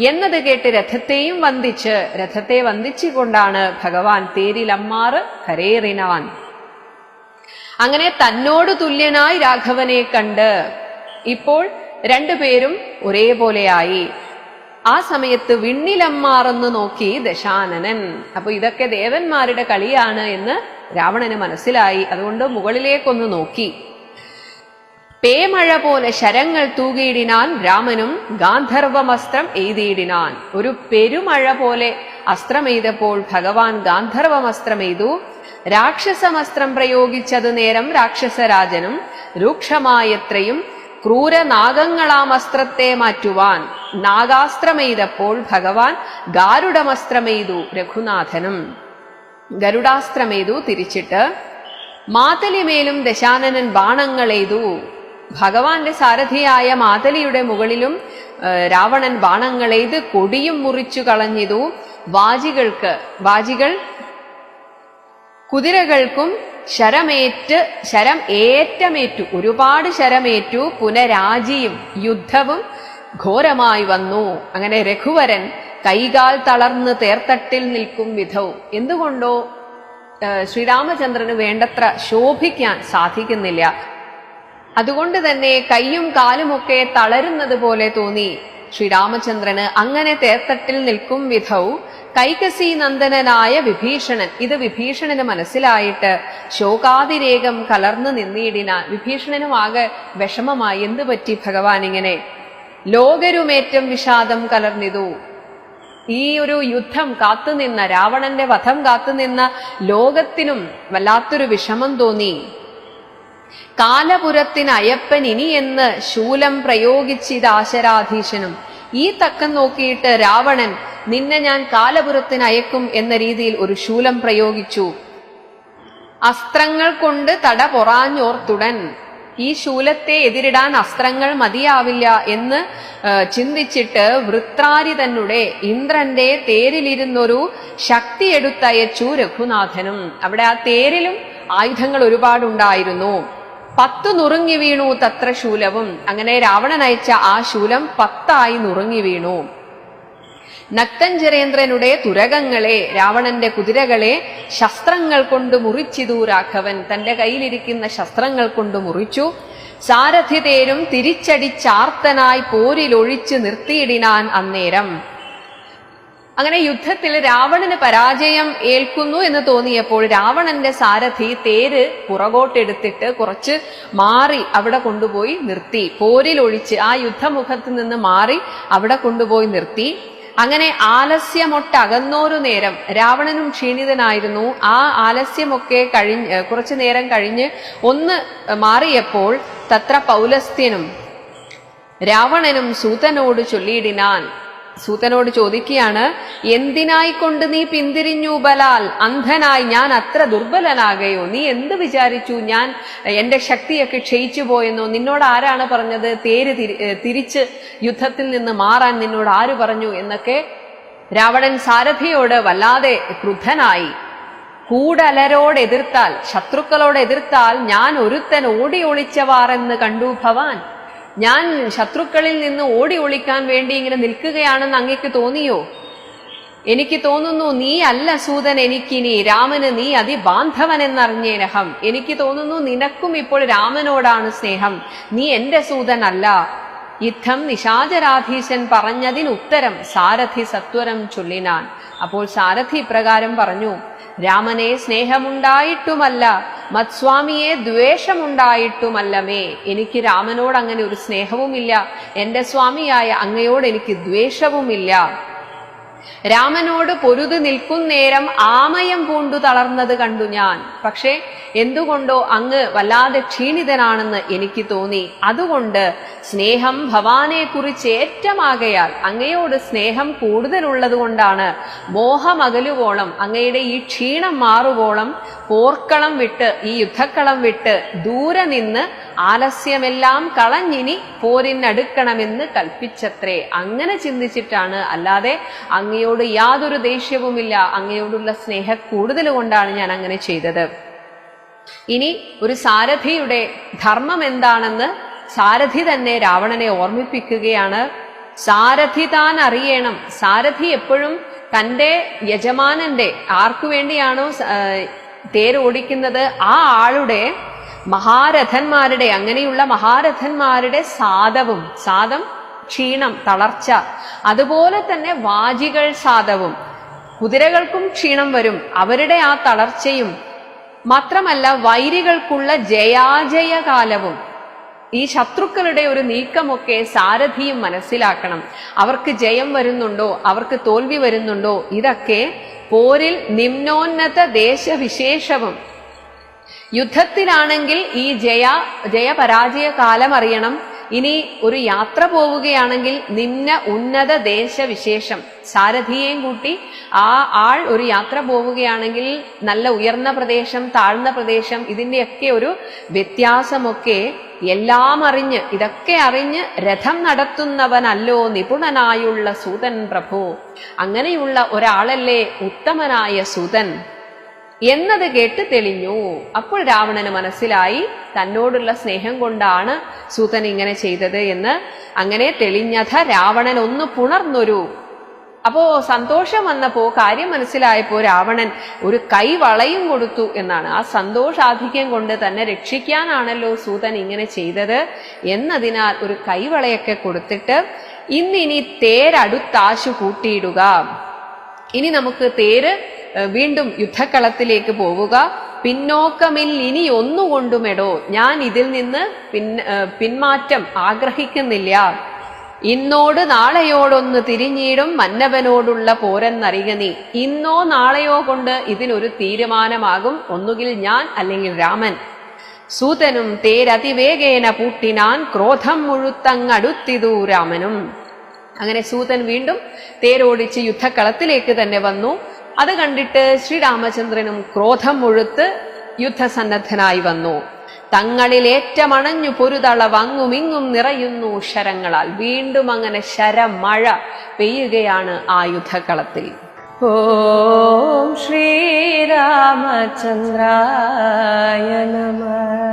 എന്നത് കേട്ട് രഥത്തെ വന്ദിച്ചുകൊണ്ടാണ് ഭഗവാൻ തേരിലമ്മാറ് കരേറിനാൻ. അങ്ങനെ തന്നോട് തുല്യനായി രാഘവനെ കണ്ട് ഇപ്പോൾ രണ്ടുപേരും ഒരേപോലെയായി. ആ സമയത്ത് വിണ്ണിലമ്മാറെന്ന് നോക്കി ദശാനനൻ. അപ്പൊ ഇതൊക്കെ ദേവന്മാരുടെ കളിയാണ് എന്ന് രാവണന് മനസ്സിലായി. അതുകൊണ്ട് മുകളിലേക്കൊന്ന് നോക്കി. പേമഴ പോലെ ശരങ്ങൾ തൂകിയിടിനാൻ രാമനും ഗാന്ധർവമസ്ത്രം എയ്തിയിടിനാൻ. ഒരു പെരുമഴ പോലെ അസ്ത്രമെയ്തപ്പോൾ ഭഗവാൻ ഗാന്ധർവമസ്ത്രമെയ്തു. രാക്ഷസമസ്ത്രം പ്രയോഗിച്ചത് നേരം രാക്ഷസരാജനും രൂക്ഷമായത്രയും ക്രൂരനാഗങ്ങളാം അസ്ത്രത്തെ മാറ്റുവാൻ നാഗാസ്ത്രമെയ്തപ്പോൾ ഭഗവാൻ ഗാരുഡമസ്ത്രമെയ്തു രഘുനാഥനും. ഗരുഡാസ്ത്രമെയ്തു തിരിച്ചിട്ട്. മാതലിമേലും ദശാനനൻ ബാണങ്ങളെയ്തു. ഭഗവാന്റെ സാരഥിയായ മാതലിയുടെ മുകളിലും രാവണൻ ബാണങ്ങളെയ്ത് കൊടിയും മുറിച്ചു കളഞ്ഞിതു. വാജികൾ കുതിരകൾക്കും ശരം ഏറ്റമേറ്റു, ഒരുപാട് ശരമേറ്റു. പുനരാജിയും യുദ്ധവും ഘോരമായി വന്നു. അങ്ങനെ രഘുവരൻ കൈകാൽ തളർന്ന് തേർത്തട്ടിൽ നിൽക്കും വിധവും. എന്തുകൊണ്ടോ ശ്രീരാമചന്ദ്രന് വേണ്ടത്ര ശോഭിക്കാൻ സാധിക്കുന്നില്ല. അതുകൊണ്ട് തന്നെ കൈയും കാലുമൊക്കെ തളരുന്നത് പോലെ തോന്നി ശ്രീരാമചന്ദ്രന്. അങ്ങനെ തേർത്തട്ടിൽ നിൽക്കും വിധവും കൈകസി നന്ദനായ വിഭീഷണൻ. ഇത് വിഭീഷണന് മനസ്സിലായിട്ട് ശോകാതിരേകം കലർന്നു നിന്നിടിനാൻ. വിഭീഷണനും ആകെ വിഷമമായി. എന്തു പറ്റി ഭഗവാൻ ഇങ്ങനെ? ലോകരുമേറ്റം വിഷാദം കലർന്നിതു. ഈ ഒരു യുദ്ധം കാത്തുനിന്ന, രാവണന്റെ വധം കാത്തുനിന്ന ലോകത്തിനും വല്ലാത്തൊരു വിഷമം തോന്നി. കാലപുരത്തിന് അയ്യപ്പൻ ഇനിയെന്ന് ശൂലം പ്രയോഗിച്ചിതാശരാധീശനും. ഈ തക്കം നോക്കിയിട്ട് രാവണൻ നിന്നെ ഞാൻ കാലപുരത്തിന് അയക്കും എന്ന രീതിയിൽ ഒരു ശൂലം പ്രയോഗിച്ചു. അസ്ത്രങ്ങൾ കൊണ്ട് തട പൊറാഞ്ഞോർത്തുടൻ ഈ ശൂലത്തെ എതിരിടാൻ അസ്ത്രങ്ങൾ മതിയാവില്ല എന്ന് ചിന്തിച്ചിട്ട് വൃത്രാരി തന്നെ ഇന്ദ്രന്റെ തേരിലിരുന്നൊരു ശക്തി എടുത്തയച്ചു രഘുനാഥനും. അവിടെ ആ തേരിലും ആയുധങ്ങൾ ഒരുപാടുണ്ടായിരുന്നു. 10 നുറുങ്ങി വീണു തത്ര ശൂലവും. അങ്ങനെ രാവണൻ അയച്ച ആ ശൂലം 10 നുറുങ്ങി വീണു. നക്തഞ്ചരേന്ദ്രനുടെ തുരകങ്ങളെ, രാവണന്റെ കുതിരകളെ ശസ്ത്രങ്ങൾ കൊണ്ട് മുറിച്ചിതു രാഘവൻ. തന്റെ കയ്യിലിരിക്കുന്ന ശസ്ത്രങ്ങൾ കൊണ്ട് മുറിച്ചു. സാരഥി തേരും തിരിച്ചടിച്ചാർത്തനായി പോരിലൊഴിച്ചു നിർത്തിയിടിനാൻ അന്നേരം. അങ്ങനെ യുദ്ധത്തിൽ രാവണന് പരാജയം ഏൽക്കുന്നു എന്ന് തോന്നിയപ്പോൾ രാവണന്റെ സാരഥി തേര് പുറകോട്ടെടുത്തിട്ട് കുറച്ച് മാറി അവിടെ കൊണ്ടുപോയി നിർത്തി. പോരിലൊഴിച്ച് ആ യുദ്ധമുഖത്ത് നിന്ന് മാറി അവിടെ കൊണ്ടുപോയി നിർത്തി. അങ്ങനെ ആലസ്യമൊട്ടകന്നോരു നേരം രാവണനും ക്ഷീണിതനായിരുന്നു. ആ ആലസ്യമൊക്കെ കുറച്ചു നേരം കഴിഞ്ഞ് ഒന്ന് മാറിയപ്പോൾ തത്ര പൗലസ്ത്യനും രാവണനും സൂതനോട് ചൊല്ലിയിടിനാൻ. സൂതനോട് ചോദിക്കുകയാണ്, എന്തിനായിക്കൊണ്ട് നീ പിന്തിരിഞ്ഞു ബലാൽ? അന്ധനായി ഞാൻ അത്ര ദുർബലനാകയോ? നീ എന്ത് വിചാരിച്ചു ഞാൻ എന്റെ ശക്തിയൊക്കെ ക്ഷയിച്ചു പോയെന്നോ? നിന്നോട് ആരാണ് പറഞ്ഞത് തേര് തിരിച്ച് യുദ്ധത്തിൽ നിന്ന് മാറാൻ? നിന്നോട് ആര് പറഞ്ഞു എന്നൊക്കെ രാവണൻ സാരഥിയോട് വല്ലാതെ ക്രുദ്ധനായി. കൂടലരോട് എതിർത്താൽ, ശത്രുക്കളോട് എതിർത്താൽ ഞാൻ ഒരുത്തൻ ഓടി ഒളിച്ചവാറെന്ന് കണ്ടു ഭവാൻ. ഞാൻ ശത്രുക്കളിൽ നിന്ന് ഓടി ഒളിക്കാൻ വേണ്ടി ഇങ്ങനെ നിൽക്കുകയാണെന്ന് അങ്ങേക്ക് തോന്നിയോ? എനിക്ക് തോന്നുന്നു നീ അല്ല സൂതൻ എനിക്കിനി, രാമന് നീ അതിബാന്ധവൻ എന്നറിഞ്ഞേനഹം. എനിക്ക് തോന്നുന്നു നിനക്കും ഇപ്പോൾ രാമനോടാണ് സ്നേഹം, നീ എന്റെ സൂതൻ അല്ല. യുദ്ധം നിശാചരാധീശൻ പറഞ്ഞതിനുത്തരം സാരഥി സത്വരം ചൊല്ലിനാൻ. അപ്പോൾ സാരഥി ഇപ്രകാരം പറഞ്ഞു, രാമനെ സ്നേഹമുണ്ടായിട്ടുമല്ല, മത്സ്വാമിയെ ദ്വേഷമുണ്ടായിട്ടുമല്ലമേ. എനിക്ക് രാമനോട് അങ്ങനെ ഒരു സ്നേഹവുമില്ല, എന്റെ സ്വാമിയായ അങ്ങയോട് എനിക്ക് ദ്വേഷവുമില്ല. രാമനോട് പൊരുതു നിൽക്കുന്നേരം ആമയം പൂണ്ടു തളർന്നത് കണ്ടു ഞാൻ. പക്ഷേ എന്തുകൊണ്ടോ അങ്ങ് വല്ലാതെ ക്ഷീണിതനാണെന്ന് എനിക്ക് തോന്നി. അതുകൊണ്ട് സ്നേഹം ഭവാനെ കുറിച്ച് ഏറ്റമാകയാൽ, അങ്ങയോട് സ്നേഹം കൂടുതലുള്ളത് കൊണ്ടാണ് മോഹമകലുവോളം, അങ്ങയുടെ ഈ ക്ഷീണം മാറുവോളം പോർക്കളം വിട്ട്, ഈ യുദ്ധക്കളം വിട്ട് ദൂരെ നിന്ന് ആലസ്യമെല്ലാം കളഞ്ഞിനി പോരിനടുക്കണമെന്ന് കൽപ്പിച്ചത്രേ. അങ്ങനെ ചിന്തിച്ചിട്ടാണ്, അല്ലാതെ അങ്ങയോട് യാതൊരു ദേഷ്യവുമില്ല, അങ്ങയോടുള്ള സ്നേഹ കൂടുതൽ കൊണ്ടാണ് ഞാൻ അങ്ങനെ ചെയ്തത്. ഇനി ഒരു സാരഥിയുടെ ധർമ്മം എന്താണെന്ന് സാരഥി തന്നെ രാവണനെ ഓർമ്മിപ്പിക്കുകയാണ്. സാരഥി താൻ അറിയണം. സാരഥി എപ്പോഴും തൻ്റെ യജമാനന്റെ, ആർക്കു വേണ്ടിയാണോ തേരോടിക്കുന്നത് ആ ആളുടെ, മഹാരഥന്മാരുടെ, അങ്ങനെയുള്ള മഹാരഥന്മാരുടെ സാദം ക്ഷീണം, തളർച്ച, അതുപോലെ തന്നെ വാജികൾ സാദവും, കുതിരകൾക്കും ക്ഷീണം വരും, അവരുടെ ആ തളർച്ചയും മാത്രമല്ല വൈരികൾക്കുള്ള ജയാജയകാലവും, ഈ ശത്രുക്കളുടെ ഒരു നീക്കമൊക്കെ സാരഥിയും മനസ്സിലാക്കണം. അവർക്ക് ജയം വരുന്നുണ്ടോ, അവർക്ക് തോൽവി വരുന്നുണ്ടോ, ഇതൊക്കെ പോരിൽ നിമ്നോന്നത ദേശവിശേഷവും. യുദ്ധത്തിലാണെങ്കിൽ ഈ ജയപരാജയ കാലം അറിയണം. ഇനി ഒരു യാത്ര പോവുകയാണെങ്കിൽ നിമ്ന ഉന്നത ദേശവിശേഷം, സാരഥിയെയും കൂട്ടി ആ ആൾ ഒരു യാത്ര പോവുകയാണെങ്കിൽ നല്ല ഉയർന്ന പ്രദേശം, താഴ്ന്ന പ്രദേശം, ഇതിന്റെയൊക്കെ ഒരു വ്യത്യാസമൊക്കെ എല്ലാം അറിഞ്ഞ്, ഇതൊക്കെ അറിഞ്ഞ് രഥം നടത്തുന്നവനല്ലോ നിപുണനായുള്ള സൂതൻ പ്രഭു. അങ്ങനെയുള്ള ഒരാളല്ലേ ഉത്തമനായ സൂതൻ എന്നത് കേട്ട് തെളിഞ്ഞു. അപ്പോൾ രാവണന് മനസ്സിലായി തന്നോടുള്ള സ്നേഹം കൊണ്ടാണ് സൂതൻ ഇങ്ങനെ ചെയ്തത് എന്ന്. അങ്ങനെ തെളിഞ്ഞഥ രാവണൻ ഒന്ന് പുണർന്നൊരു. അപ്പോ സന്തോഷം വന്നപ്പോ, കാര്യം മനസ്സിലായപ്പോ രാവണൻ ഒരു കൈവളയും കൊടുത്തു എന്നാണ്. ആ സന്തോഷാധിക്യം കൊണ്ട് തന്നെ രക്ഷിക്കാനാണല്ലോ സൂതൻ ഇങ്ങനെ ചെയ്തത് എന്നതിനാൽ ഒരു കൈവളയൊക്കെ കൊടുത്തിട്ട്, ഇന്നിനി തേരടുത്താശു കൂട്ടിയിടുക, ഇനി നമുക്ക് തേര് വീണ്ടും യുദ്ധക്കളത്തിലേക്ക് പോവുക, പിന്നോക്കമിൽ ഇനി ഒന്നുകൊണ്ടുമെടോ, ഞാൻ ഇതിൽ നിന്ന് പിന്മാറ്റം ആഗ്രഹിക്കുന്നില്ല. ഇന്നോട് നാളെയോടൊന്ന് തിരിഞ്ഞിടും മന്നവനോടുള്ള പോരെന്നറിയ നീ. ഇന്നോ നാളെയോ കൊണ്ട് ഇതിനൊരു തീരുമാനമാകും, ഒന്നുകിൽ ഞാൻ അല്ലെങ്കിൽ രാമൻ. സൂതനും തേരതിവേഗേന പൂട്ടിനാൻ, ക്രോധം മുഴുത്തങ്ങടുത്തിതു രാമനും. അങ്ങനെ സൂതൻ വീണ്ടും തേരോടിച്ച് യുദ്ധക്കളത്തിലേക്ക് തന്നെ വന്നു. അത് കണ്ടിട്ട് ശ്രീരാമചന്ദ്രനും ക്രോധം മുഴുത്ത് യുദ്ധസന്നദ്ധനായി വന്നു. തങ്ങളിലേറ്റമണഞ്ഞു പൊരുതള വങ്ങുമിങ്ങും നിറയുന്നു ശരങ്ങളാൽ. വീണ്ടും അങ്ങനെ ശരമഴ പെയ്യുകയാണ് ആ യുദ്ധക്കളത്തിൽ. ഓം ശ്രീരാമചന്ദ്രായ നമഃ.